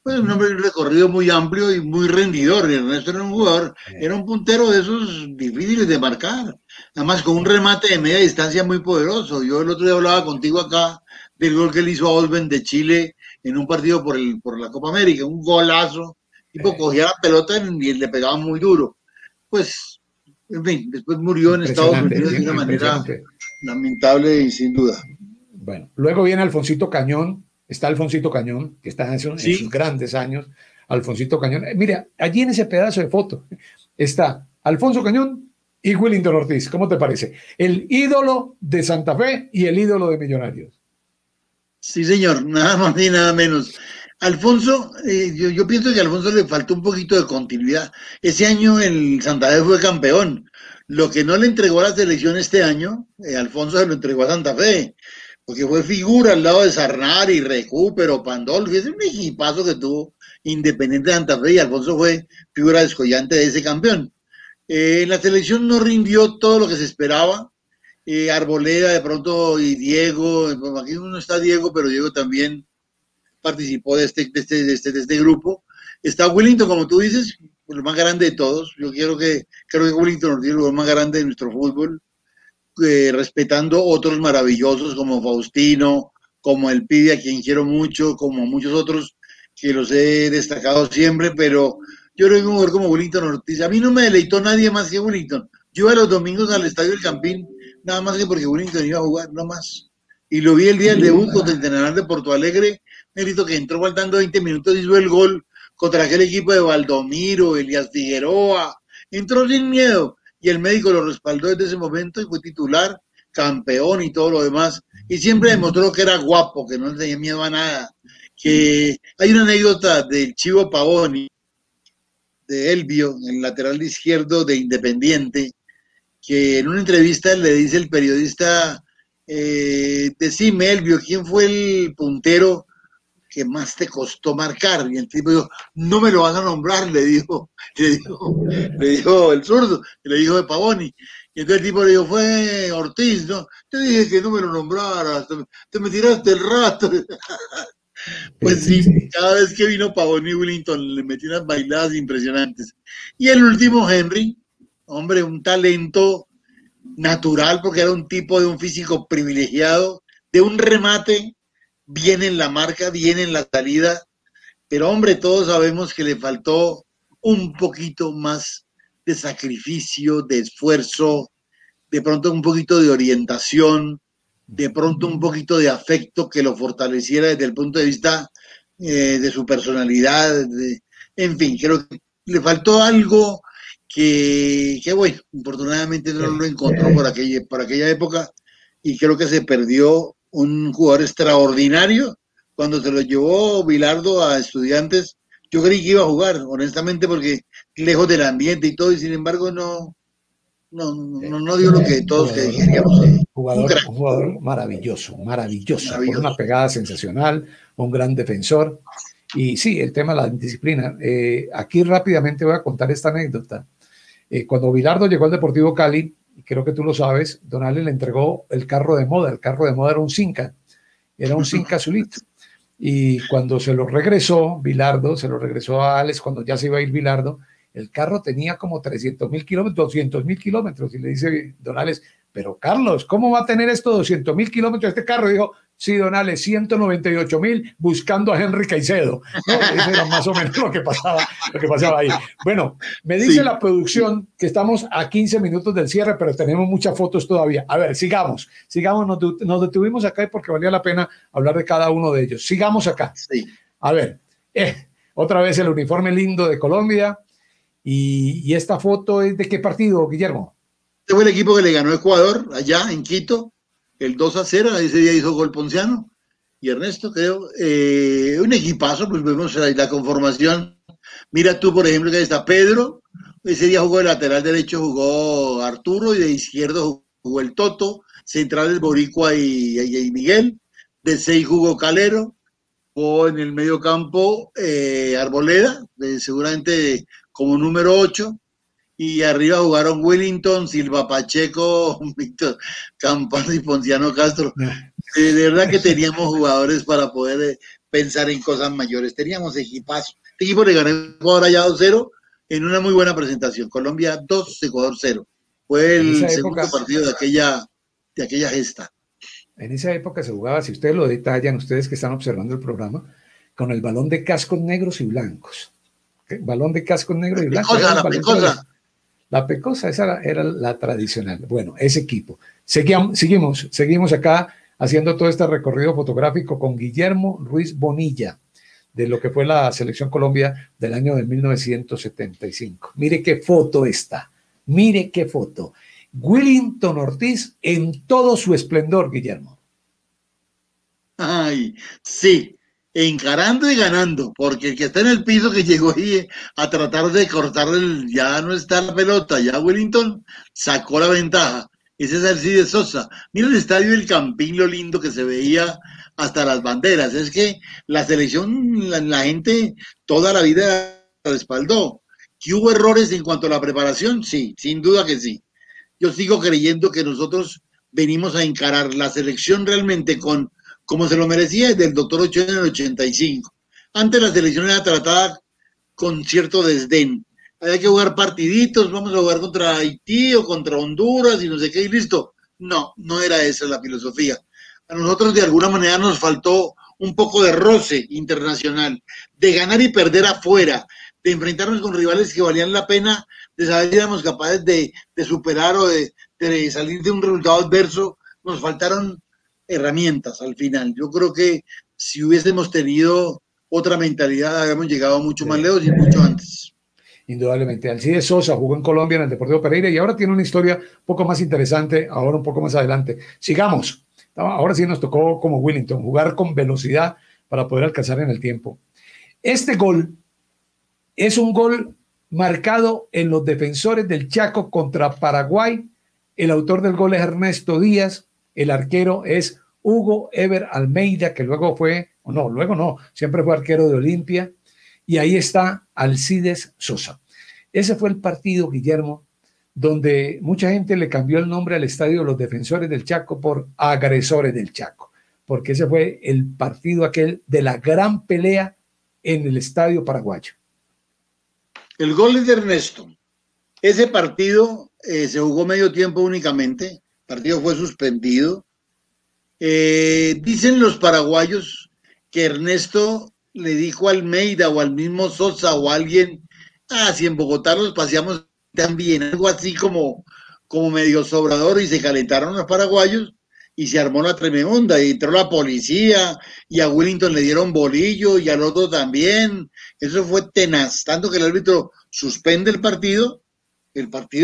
Pues un hombre, un recorrido muy amplio y muy rendidor. Ernesto era un jugador, era un puntero de esos difíciles de marcar. Además, con un remate de media distancia muy poderoso. Yo el otro día hablaba contigo acá del gol que le hizo a Olben de Chile en un partido por la Copa América. Un golazo. Tipo cogía la pelota y le pegaba muy duro. Pues, en fin, después murió en Estados Unidos de una manera lamentable y sin duda.
Bueno, luego viene Alfonsito Cañón. Está Alfonsito Cañón, que está en sus grandes años. Alfonsito Cañón. Mira, allí en ese pedazo de foto está Alfonso Cañón y Willington Ortiz. ¿Cómo te parece? El ídolo de Santa Fe y el ídolo de Millonarios.
Sí, señor, nada más ni nada menos. Alfonso, yo pienso que a Alfonso le faltó un poquito de continuidad. Ese año el Santa Fe fue campeón. Lo que no le entregó a la selección este año, Alfonso se lo entregó a Santa Fe, porque fue figura al lado de Sarnari, Recupero, Pandolfi. Es un equipazo que tuvo Independiente de Santa Fe y Alfonso fue figura descollante de ese campeón. La selección no rindió todo lo que se esperaba. Arboleda de pronto y Diego, aquí no está Diego, pero Diego también participó de este grupo. Está Willington, como tú dices, el más grande de todos. Yo creo que Willington Ortiz es el más grande de nuestro fútbol, respetando otros maravillosos como Faustino, como el Pibe, a quien quiero mucho, como muchos otros que los he destacado siempre, pero yo creo que un jugador como Willington Ortiz, a mí no me deleitó nadie más que Willington. Yo iba los domingos al Estadio del Campín, nada más que porque Willington iba a jugar, no más. Y lo vi el día del debut contra el Internacional de Porto Alegre, mérito que entró faltando 20 minutos y hizo el gol contra aquel equipo de Valdomiro, Elías Figueroa, entró sin miedo y el médico lo respaldó desde ese momento y fue titular, campeón y todo lo demás. Y siempre demostró que era guapo, que no le tenía miedo a nada. Que hay una anécdota del Chivo Pavoni, de Elvio, el lateral izquierdo de Independiente, que en una entrevista le dice el periodista, decime Elvio, ¿quién fue el puntero que más te costó marcar? Y el tipo dijo, no me lo van a nombrar, le dijo el zurdo, le dijo de Pavoni. Y entonces el tipo le dijo, fue Ortiz, ¿no? Te dije que no me lo nombraras, te me tiraste el rato. Pues sí, cada vez que vino Pavoni y Willington le metí unas bailadas impresionantes. Y el último, Henry, hombre, un talento natural porque era un tipo de un físico privilegiado, de un remate bien en la marca, bien en la salida, pero hombre, todos sabemos que le faltó un poquito más de sacrificio, de esfuerzo, de pronto un poquito de orientación, de pronto un poquito de afecto que lo fortaleciera desde el punto de vista de su personalidad, en fin, creo que le faltó algo que bueno, afortunadamente no lo encontró por aquella época y creo que se perdió un jugador extraordinario cuando se lo llevó Bilardo a Estudiantes. Yo creí que iba a jugar, honestamente, porque lejos del ambiente y todo, y sin embargo no dio lo que todos queríamos.
Un jugador maravilloso, con una pegada sensacional, un gran defensor. Y sí, el tema de la disciplina. Aquí rápidamente voy a contar esta anécdota. Cuando Bilardo llegó al Deportivo Cali, y creo que tú lo sabes, Don Ale le entregó el carro de moda. El carro de moda era un Cinca azulito. Y cuando se lo regresó Bilardo, se lo regresó a Alex cuando ya se iba a ir Bilardo, el carro tenía como 300.000 kilómetros, 200.000 kilómetros. Y le dice Don Alex, pero Carlos, ¿cómo va a tener esto 200.000 kilómetros este carro? Y dijo, sí, Don Alex, 198.000 buscando a Henry Caicedo. ¿No? Eso era más o menos lo que pasaba ahí. Bueno, me dice la producción que estamos a 15 minutos del cierre, pero tenemos muchas fotos todavía. A ver, sigamos, nos detuvimos acá porque valía la pena hablar de cada uno de ellos. Sigamos acá.
Sí.
A ver, otra vez el uniforme lindo de Colombia. Y esta foto es de qué partido, Guillermo?
Este fue el equipo que le ganó a Ecuador allá en Quito, el 2-0, ese día hizo gol Ponciano. y Ernesto, creo. Un equipazo, pues vemos ahí la conformación. Mira tú, por ejemplo, que ahí está Pedro. Ese día jugó de lateral derecho, jugó Arturo, y de izquierdo jugó el Toto. Centrales Boricua y Miguel. De 6 jugó Calero. Jugó en el medio campo Arboleda, seguramente como número 8. Y arriba jugaron Wellington, Silva Pacheco, Víctor Campana y Ponciano Castro. De verdad que teníamos jugadores para poder pensar en cosas mayores. Teníamos equipazo. Este equipo le ganó a Ecuador allá 2-0 en una muy buena presentación. Colombia 2, Ecuador 0. Fue el segundo partido de aquella gesta.
En esa época se jugaba, si ustedes lo detallan, ustedes que están observando el programa, con el balón de cascos negros y blancos. ¿Okay? Balón de cascos negros y blancos.
La pecosa.
La pecosa, esa era la tradicional. Bueno, ese equipo. Seguimos acá haciendo todo este recorrido fotográfico con Guillermo Ruiz Bonilla, de lo que fue la Selección Colombia del año de 1975. Mire qué foto esta. Mire qué foto. Wellington Ortiz en todo su esplendor, Guillermo.
Ay, sí, encarando y ganando, porque el que está en el piso que llegó ahí a tratar de cortar ya no está la pelota, ya Wellington sacó la ventaja. Ese es Alcides Sosa. Mira el estadio del Campín, lo lindo que se veía, hasta las banderas. Es que la selección, la gente toda la vida la respaldó. ¿Que hubo errores en cuanto a la preparación? Sí, sin duda que sí. Yo sigo creyendo que nosotros venimos a encarar la selección realmente como se lo merecía desde el doctor Ochoa en el 85. Antes la selección era tratada con cierto desdén. Había que jugar partiditos, vamos a jugar contra Haití o contra Honduras y no sé qué, y listo. No, no era esa la filosofía. A nosotros de alguna manera nos faltó un poco de roce internacional, de ganar y perder afuera, de enfrentarnos con rivales que valían la pena, de saber si éramos capaces de superar o de salir de un resultado adverso. Nos faltaron herramientas al final. Yo creo que si hubiésemos tenido otra mentalidad, habríamos llegado mucho más lejos y mucho antes.
Indudablemente. Alcides Sosa jugó en Colombia en el Deportivo Pereira y ahora tiene una historia un poco más interesante, ahora un poco más adelante. Sigamos. Ahora sí nos tocó como Wellington, jugar con velocidad para poder alcanzar en el tiempo. Este gol es un gol marcado en los defensores del Chaco contra Paraguay. El autor del gol es Ernesto Díaz, el arquero es Hugo Ever Almeida, que luego fue, siempre fue arquero de Olimpia, y ahí está Alcides Sosa. Ese fue el partido, Guillermo, donde mucha gente le cambió el nombre al estadio de los Defensores del Chaco por Agresores del Chaco, porque ese fue el partido aquel de la gran pelea en el estadio paraguayo.
El gol es de Ernesto. Ese partido se jugó medio tiempo únicamente, el partido fue suspendido. Dicen los paraguayos que Ernesto le dijo a Almeida o al mismo Sosa o a alguien, si en Bogotá los paseamos también, algo así como medio sobrador, y se calentaron los paraguayos y se armó la tremenda, y entró la policía y a Wellington le dieron bolillo y al otro también. Eso fue tenaz, tanto que el árbitro suspende el partido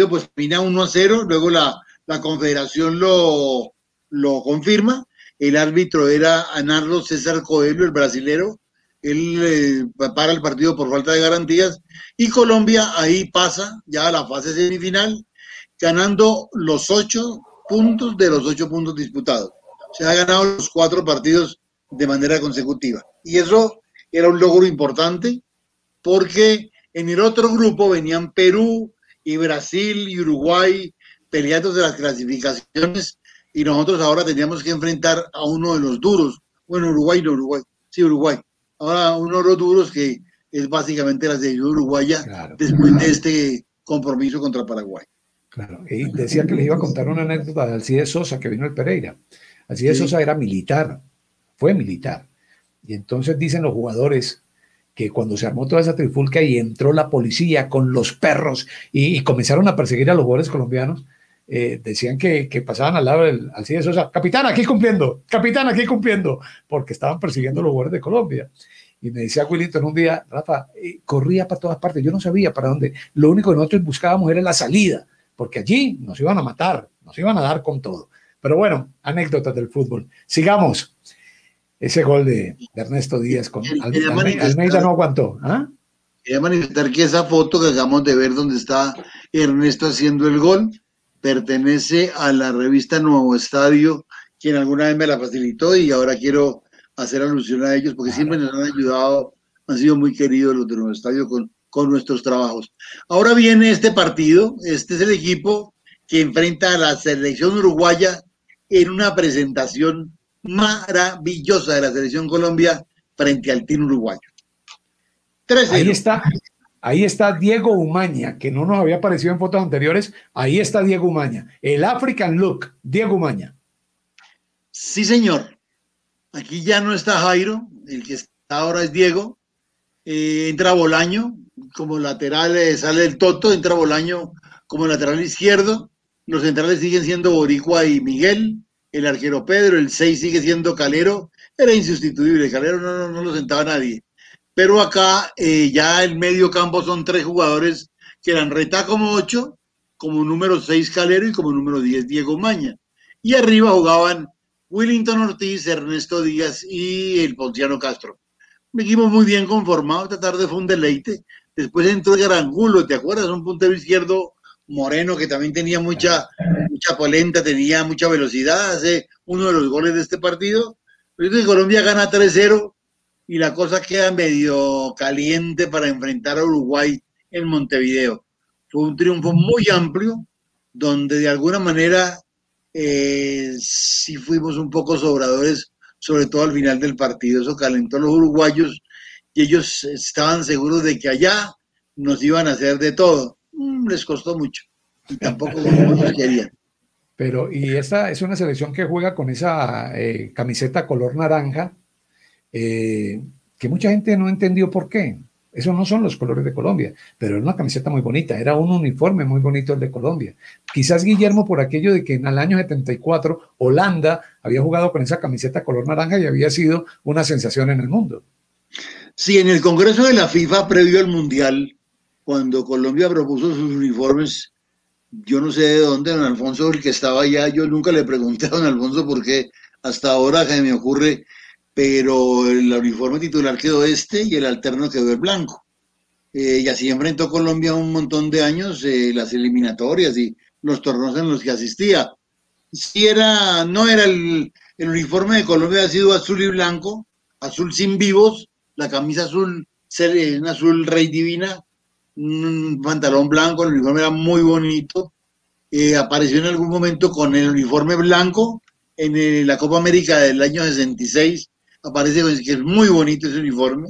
pues termina 1-0, luego la confederación lo confirma. El árbitro era Anarlo César Coelho, el brasilero. Él para el partido por falta de garantías, y Colombia ahí pasa ya a la fase semifinal, ganando los 8 puntos de los 8 puntos disputados. Se ha ganado los 4 partidos de manera consecutiva. Y eso era un logro importante, porque en el otro grupo venían Perú y Brasil y Uruguay peleándose las clasificaciones, y nosotros ahora teníamos que enfrentar a uno de los duros. Bueno, Uruguay. Ahora uno de los duros, que es básicamente la selección uruguaya, claro, después de este compromiso contra Paraguay.
Claro, y decía que les iba a contar una anécdota de Alcides Sosa, que vino del Pereira. Alcides Sosa era militar, fue militar. Y entonces dicen los jugadores que cuando se armó toda esa trifulca y entró la policía con los perros y comenzaron a perseguir a los jugadores colombianos, decían que pasaban al lado del Alcides Sosa, capitán, aquí cumpliendo, porque estaban persiguiendo a los jugadores de Colombia. Y me decía Wellington un día, Rafa, corría para todas partes, yo no sabía para dónde, lo único que nosotros buscábamos era la salida, porque allí nos iban a matar, nos iban a dar con todo. Pero bueno, anécdotas del fútbol. Sigamos. Ese gol de Ernesto Díaz con
Quería
Almeida no aguantó. ¿Ah?
quería manifestar que esa foto que acabamos de ver donde está Ernesto haciendo el gol pertenece a la revista Nuevo Estadio, quien alguna vez me la facilitó y ahora quiero hacer alusión a ellos porque siempre nos han ayudado, han sido muy queridos los de Nuevo Estadio con nuestros trabajos. Ahora viene este partido, este es el equipo que enfrenta a la selección uruguaya en una presentación maravillosa de la selección Colombia frente al Team Uruguayo.
3-0. Ahí está Diego Umaña, que no nos había aparecido en fotos anteriores. Ahí está Diego Umaña, el African Look, Diego Umaña.
Sí, señor. Aquí ya no está Jairo, el que está ahora es Diego. Entra Bolaño como lateral, sale el Toto, entra Bolaño como lateral izquierdo. Los centrales siguen siendo Boricua y Miguel, el arquero Pedro, el 6 sigue siendo Calero, era insustituible, Calero no lo sentaba nadie. Pero acá ya el medio campo son 3 jugadores que eran Retá como 8, como número 6 Calero y como número 10 Diego Maña. Y arriba jugaban Willington Ortiz, Ernesto Díaz y el Ponciano Castro. Un equipo muy bien conformado, esta tarde fue un deleite. Después entró el Angulo, ¿te acuerdas? Un puntero izquierdo moreno que también tenía mucha polenta, tenía mucha velocidad, hace uno de los goles de este partido. Pero Colombia gana 3-0 y la cosa queda medio caliente para enfrentar a Uruguay en Montevideo. Fue un triunfo muy amplio, donde de alguna manera sí fuimos un poco sobradores, sobre todo al final del partido. Eso calentó a los uruguayos y ellos estaban seguros de que allá nos iban a hacer de todo. Les costó mucho y tampoco muchos querían.
Pero, y esta es una selección que juega con esa camiseta color naranja, que mucha gente no entendió por qué. Esos no son los colores de Colombia, pero era una camiseta muy bonita, era un uniforme muy bonito el de Colombia. Quizás Guillermo por aquello de que en el año 74 Holanda había jugado con esa camiseta color naranja y había sido una sensación en el mundo.
Sí, en el Congreso de la FIFA previo al Mundial, cuando Colombia propuso sus uniformes, yo no sé de dónde, don Alfonso, el que estaba allá, yo nunca le pregunté a don Alfonso por qué, hasta ahora se me ocurre, pero el uniforme titular quedó este y el alterno quedó el blanco. Y así enfrentó Colombia un montón de años, las eliminatorias y los torneos en los que asistía. Si era, no era el uniforme de Colombia, ha sido azul y blanco, azul sin vivos, la camisa azul, un azul rey divina, un pantalón blanco, el uniforme era muy bonito. Apareció en algún momento con el uniforme blanco en la Copa América del año 66. Aparece que es muy bonito ese uniforme.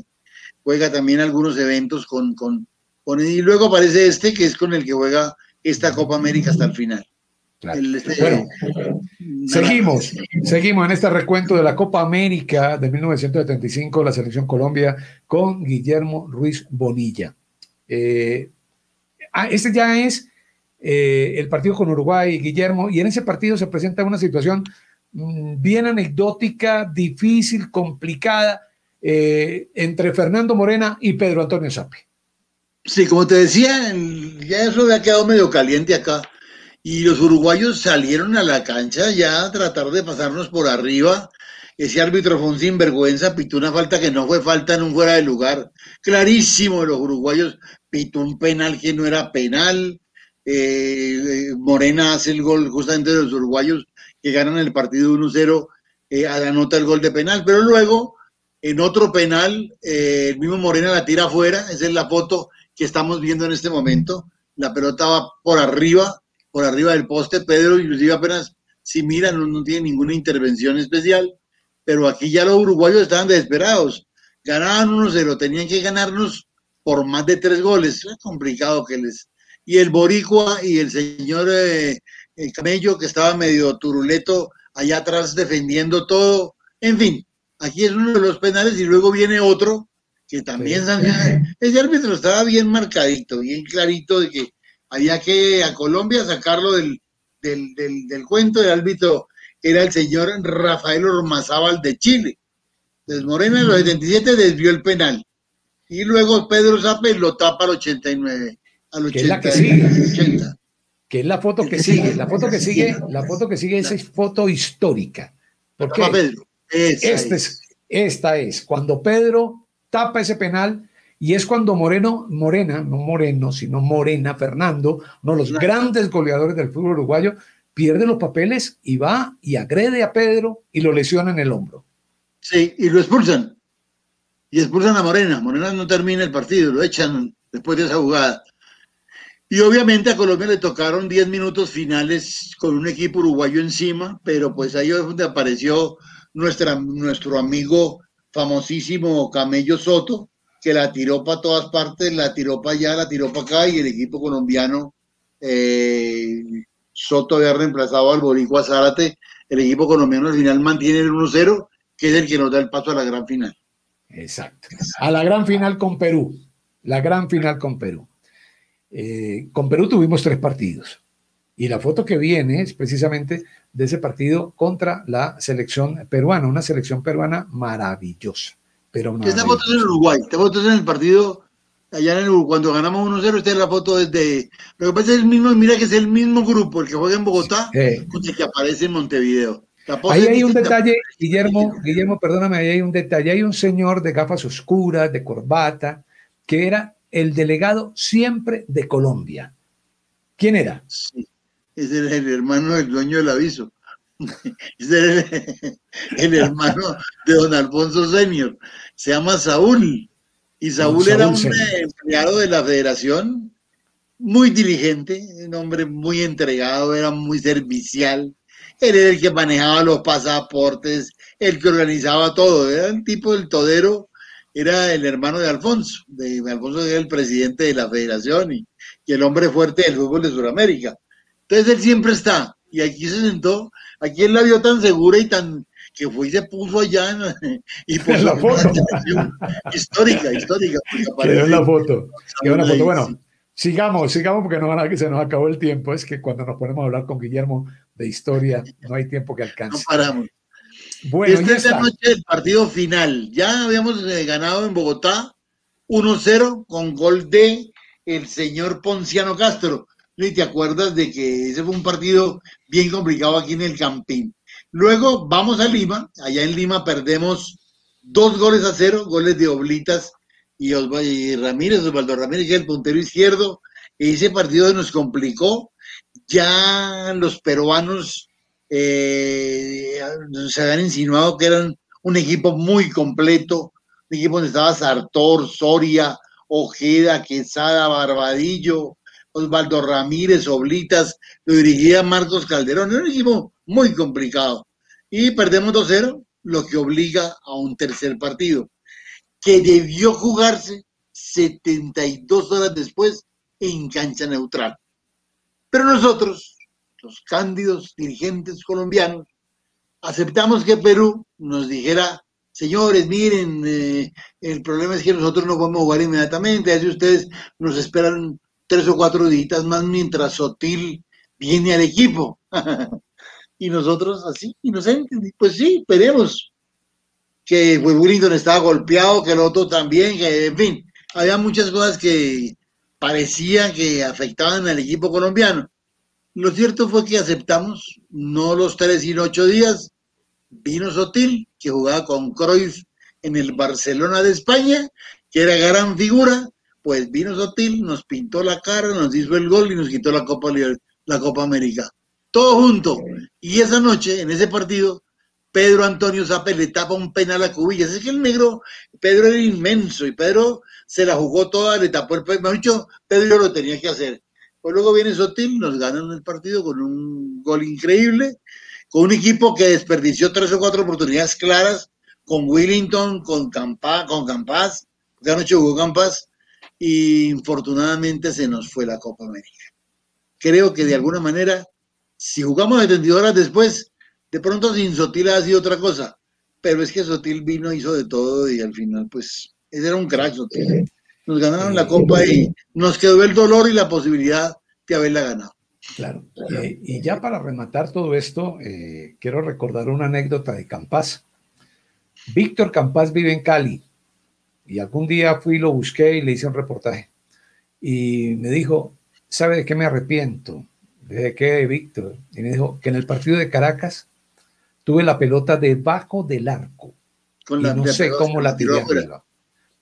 Juega también algunos eventos con y luego aparece este que es con el que juega esta Copa América hasta el final.
Claro. Bueno, seguimos en este recuento de la Copa América de 1975, la selección Colombia con Guillermo Ruiz Bonilla. Este ya es el partido con Uruguay, Guillermo, y en ese partido se presenta una situación bien anecdótica, difícil, complicada, entre Fernando Morena y Pedro Antonio Sape.
Sí, como te decía, ya eso había quedado medio caliente acá, y los uruguayos salieron a la cancha ya a tratar de pasarnos por arriba. Ese árbitro fue un sinvergüenza, pitó una falta que no fue falta en un fuera de lugar, clarísimo de los uruguayos, pitó un penal que no era penal. Morena hace el gol justamente de los uruguayos que ganan el partido 1-0, anota el gol de penal, pero luego en otro penal el mismo Morena la tira afuera. Esa es la foto que estamos viendo en este momento. La pelota va por arriba del poste. Pedro inclusive apenas si mira no tiene ninguna intervención especial, pero aquí ya los uruguayos estaban desesperados, ganaban 1-0, tenían que ganarnos por más de 3 goles, es complicado que les... Y el Boricua y el señor Camello, que estaba medio turuleto allá atrás defendiendo todo. En fin, aquí es uno de los penales y luego viene otro que también sanciona. Ese árbitro estaba bien marcadito, bien clarito de que había que a Colombia sacarlo del cuento. El árbitro era el señor Rafael Ormazábal de Chile. Entonces Morena en los 77 desvió el penal y luego Pedro Sape lo tapa al 89.
Que es la que sigue, 80. Que es la foto que sigue, la foto que sigue es foto histórica. ¿Por qué? Esta es cuando Pedro tapa ese penal y es cuando Morena, Fernando, uno de los grandes goleadores del fútbol uruguayo, pierde los papeles y va y agrede a Pedro y lo lesiona en el hombro.
Sí, y lo expulsan. Y expulsan a Morena. Morena no termina el partido, lo echan después de esa jugada. Y obviamente a Colombia le tocaron 10 minutos finales con un equipo uruguayo encima, pero pues ahí es donde apareció nuestro amigo famosísimo Camello Soto, que la tiró para todas partes, la tiró para allá, la tiró para acá, y el equipo colombiano, Soto había reemplazado al Boricua Zárate, el equipo colombiano al final mantiene el 1-0, que es el que nos da el paso a la gran final.
Exacto. A la gran final con Perú. La gran final con Perú. Con Perú tuvimos 3 partidos. Y la foto que viene es precisamente de ese partido contra la selección peruana, una selección peruana maravillosa. Pero
Esta foto es en Uruguay, esta foto es en el partido allá en Uruguay, cuando ganamos 1-0, esta es la foto desde... Lo que pasa es el mismo, mira que es el mismo grupo, el que juega en Bogotá, con el que aparece en Montevideo.
Ahí hay un detalle, Guillermo, perdóname, ahí hay un detalle. Hay un señor de gafas oscuras, de corbata, que era el delegado siempre de Colombia. ¿Quién era?
Sí, ese era el hermano del dueño del aviso. Ese era el hermano de don Alfonso Senior. Se llama Saúl. Y Saúl era un empleado de la federación, muy diligente, un hombre muy entregado, era muy servicial. Él era el que manejaba los pasaportes, el que organizaba todo. Era el tipo del todero, era el hermano de Alfonso. Alfonso era el presidente de la federación y el hombre fuerte del fútbol de Sudamérica. Entonces él siempre está. Y aquí se sentó, aquí él la vio tan segura y tan que fue y se puso allá y puso
la foto
histórica.
Quedó en la foto. Bueno, sí. sigamos porque que se nos acabó el tiempo. Es que cuando nos ponemos a hablar con Guillermo de historia, no hay tiempo que alcance.
No paramos.
Bueno,
esta es la noche del partido final. Ya habíamos ganado en Bogotá 1-0 con gol de el señor Ponciano Castro. ¿Y te acuerdas de que ese fue un partido bien complicado aquí en el Campín? Luego vamos a Lima. Allá en Lima perdemos 2-0, goles de Oblitas y Osvaldo Ramírez, que es el puntero izquierdo. Ese partido nos complicó. Ya los peruanos se habían insinuado que eran un equipo muy completo, un equipo donde estaba Sartor, Soria, Ojeda, Quesada, Barbadillo, Osvaldo Ramírez, Oblitas, lo dirigía Marcos Calderón. Era un equipo muy complicado. Y perdemos 2-0, lo que obliga a un tercer partido, que debió jugarse 72 horas después en cancha neutral. Pero nosotros, los cándidos dirigentes colombianos, aceptamos que Perú nos dijera: señores, miren, el problema es que nosotros no podemos jugar inmediatamente, así ustedes nos esperan 3 o 4 días más mientras Sotil viene al equipo. Y nosotros así, inocentes, pues sí, esperemos. Que pues, Willington estaba golpeado, que el otro también, que en fin, había muchas cosas que parecían que afectaban al equipo colombiano. Lo cierto fue que aceptamos, no los 3 sino 8 días. Vino Sotil, que jugaba con Cruyff en el Barcelona de España, que era gran figura. Pues vino Sotil, nos pintó la cara, nos hizo el gol y nos quitó la Copa América. Todo junto. Y esa noche, en ese partido, Pedro Antonio Zape le tapa un penal a Cubillas. Es que el negro, Pedro era inmenso y Pedro se la jugó toda, le tapó el penal. Me ha dicho, Pedro lo tenía que hacer. Pues luego viene Sotil, nos ganan el partido con un gol increíble, con un equipo que desperdició 3 o 4 oportunidades claras, con Willington, con Campas, que anoche jugó Campas, y infortunadamente se nos fue la Copa América. Creo que de alguna manera, si jugamos 72 horas después, de pronto sin Sotil ha sido otra cosa, pero es que Sotil vino, hizo de todo y al final, pues, ese era un crack Sotil. Nos ganaron la Copa y nos quedó el dolor y la posibilidad de haberla ganado.
Claro. Y ya para rematar todo esto, quiero recordar una anécdota de Campas. Víctor Campas vive en Cali y algún día fui, lo busqué y le hice un reportaje. Y me dijo, ¿sabe de qué me arrepiento? ¿De qué, Víctor? Y me dijo que en el partido de Caracas tuve la pelota debajo del arco
Con
y
la,
no sé cómo la tiré
afuera.
arriba.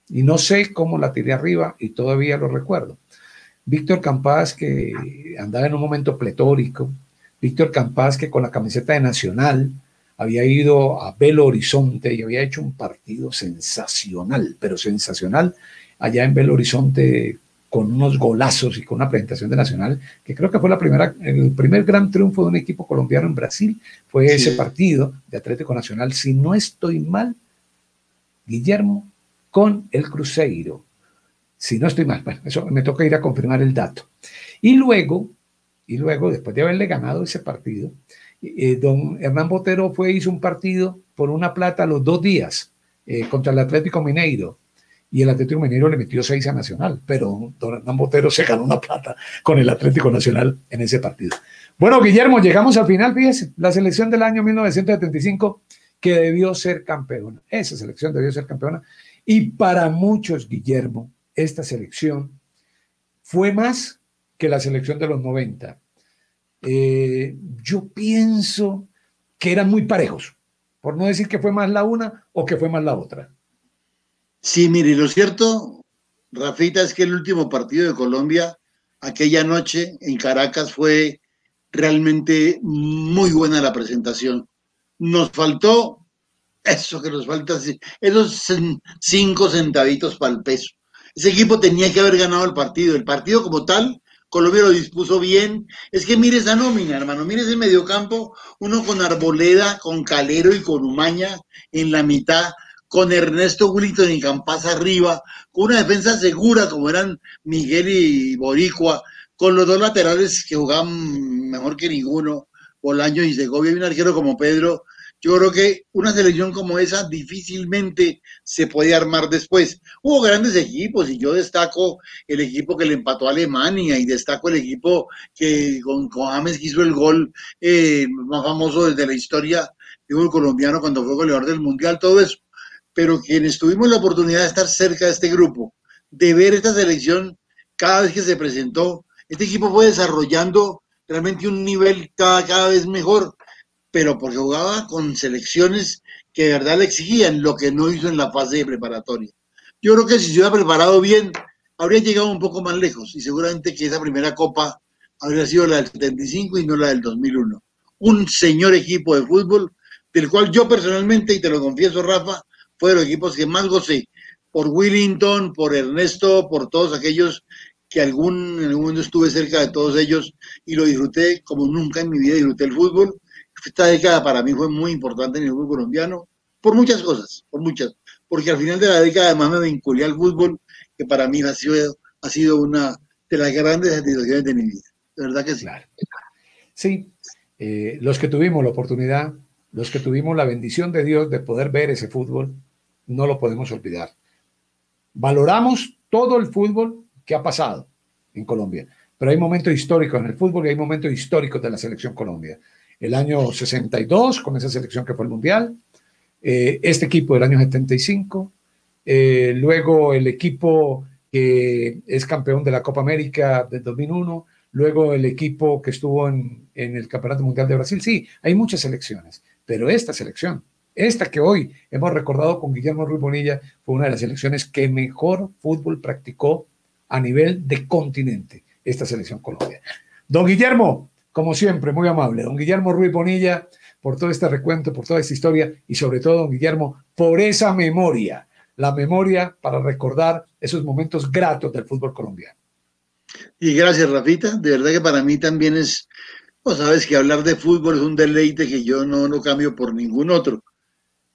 Y no sé cómo la tiré arriba y todavía lo recuerdo. Víctor Campás, que andaba en un momento pletórico. Víctor Campás, que con la camiseta de Nacional había ido a Belo Horizonte y había hecho un partido sensacional, pero sensacional, allá en Belo Horizonte, con unos golazos y con una presentación de Nacional, que creo que fue el primer gran triunfo de un equipo colombiano en Brasil, fue ese partido de Atlético Nacional, si no estoy mal, Guillermo, con el Cruzeiro. Si no estoy mal, bueno, eso me toca ir a confirmar el dato. Y luego, después de haberle ganado ese partido, don Hernán Botero hizo un partido por una plata a los 2 días contra el Atlético Mineiro. Y el Atlético Mineiro le metió 6 a Nacional, pero don Hernán Botero se ganó una plata con el Atlético Nacional en ese partido. Bueno, Guillermo, llegamos al final, fíjese, la selección del año 1975 que debió ser campeona. Esa selección debió ser campeona. Y para muchos, Guillermo, esta selección fue más que la selección de los 90. Yo pienso que eran muy parejos, por no decir que fue más la una o que fue más la otra.
Sí, mire, lo cierto, Rafita, es que el último partido de Colombia, aquella noche en Caracas, fue realmente muy buena la presentación. Nos faltó eso que nos falta, esos 5 centavitos para el peso. Ese equipo tenía que haber ganado el partido. El partido como tal, Colombia lo dispuso bien. Es que mire esa nómina, hermano, mire ese mediocampo, uno con Arboleda, con Calero y con Umaña en la mitad, con Ernesto Wilton y Campás arriba, con una defensa segura como eran Miguel y Boricua, con los 2 laterales que jugaban mejor que ninguno, Bolaños y Segovia, y un arquero como Pedro. Yo creo que una selección como esa difícilmente se puede armar después. Hubo grandes equipos y yo destaco el equipo que le empató a Alemania y destaco el equipo que con James hizo el gol más famoso desde la historia de un colombiano cuando fue goleador del Mundial, todo eso. Pero quienes tuvimos la oportunidad de estar cerca de este grupo, de ver esta selección cada vez que se presentó, este equipo fue desarrollando realmente un nivel cada vez mejor, pero porque jugaba con selecciones que de verdad le exigían lo que no hizo en la fase de preparatoria. Yo creo que si se hubiera preparado bien, habría llegado un poco más lejos y seguramente que esa primera copa habría sido la del 75 y no la del 2001. Un señor equipo de fútbol del cual yo personalmente, y te lo confieso, Rafa, fue de los equipos que más gocé, por Willington, por Ernesto, por todos aquellos que en algún momento estuve cerca de todos ellos y lo disfruté como nunca en mi vida disfruté el fútbol. Esta década para mí fue muy importante en el fútbol colombiano, por muchas cosas, por muchas, porque al final de la década además me vinculé al fútbol, que para mí ha sido una de las grandes satisfacciones de mi vida, de verdad que sí.
Claro. Sí, los que tuvimos la oportunidad, los que tuvimos la bendición de Dios de poder ver ese fútbol, no lo podemos olvidar. Valoramos todo el fútbol que ha pasado en Colombia, pero hay momentos históricos en el fútbol y hay momentos históricos de la selección Colombia. El año 62, con esa selección que fue el Mundial, este equipo del año 75, luego el equipo que es campeón de la Copa América del 2001, luego el equipo que estuvo en el Campeonato Mundial de Brasil. Sí, hay muchas selecciones, pero esta selección, esta que hoy hemos recordado con Guillermo Ruiz Bonilla, fue una de las selecciones que mejor fútbol practicó a nivel de continente, esta selección Colombia. Don Guillermo, como siempre, muy amable. Don Guillermo Ruiz Bonilla, por todo este recuento, por toda esta historia y sobre todo, don Guillermo, por esa memoria, la memoria para recordar esos momentos gratos del fútbol colombiano.
Y gracias, Rafita. De verdad que para mí también es, pues sabes que hablar de fútbol es un deleite que yo no cambio por ningún otro.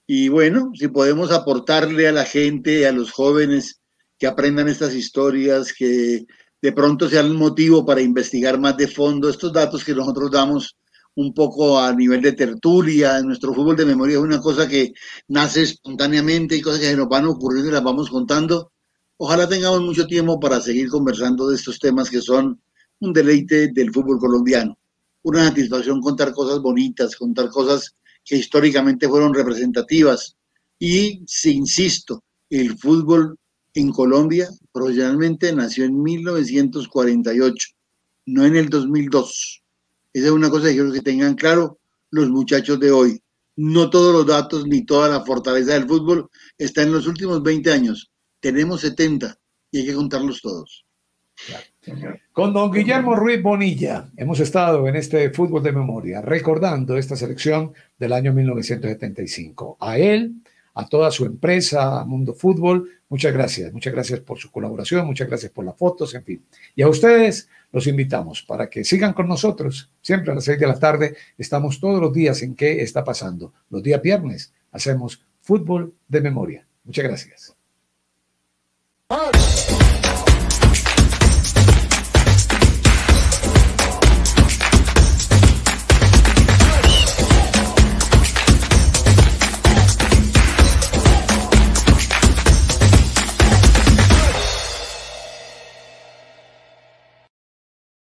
Y bueno, si podemos aportarle a la gente, a los jóvenes que aprendan estas historias, que de pronto sean un motivo para investigar más de fondo estos datos que nosotros damos un poco a nivel de tertulia. Nuestro fútbol de memoria es una cosa que nace espontáneamente y cosas que se nos van ocurriendo y las vamos contando. Ojalá tengamos mucho tiempo para seguir conversando de estos temas que son un deleite del fútbol colombiano. Una satisfacción contar cosas bonitas, contar cosas que históricamente fueron representativas. Y, si insisto, el fútbol en Colombia profesionalmente nació en 1948, no en el 2002. Esa es una cosa que quiero que tengan claro los muchachos de hoy. no todos los datos ni toda la fortaleza del fútbol está en los últimos 20 años. Tenemos 70 y hay que contarlos todos.
Con don Guillermo Ruiz Bonilla hemos estado en este fútbol de memoria, recordando esta selección del año 1975. A él, a toda su empresa, a Mundo Fútbol, muchas gracias por su colaboración, muchas gracias por las fotos, en fin. Y a ustedes los invitamos para que sigan con nosotros, siempre a las 6 de la tarde, estamos todos los días en ¿Qué está pasando? Los días viernes hacemos fútbol de memoria. Muchas gracias.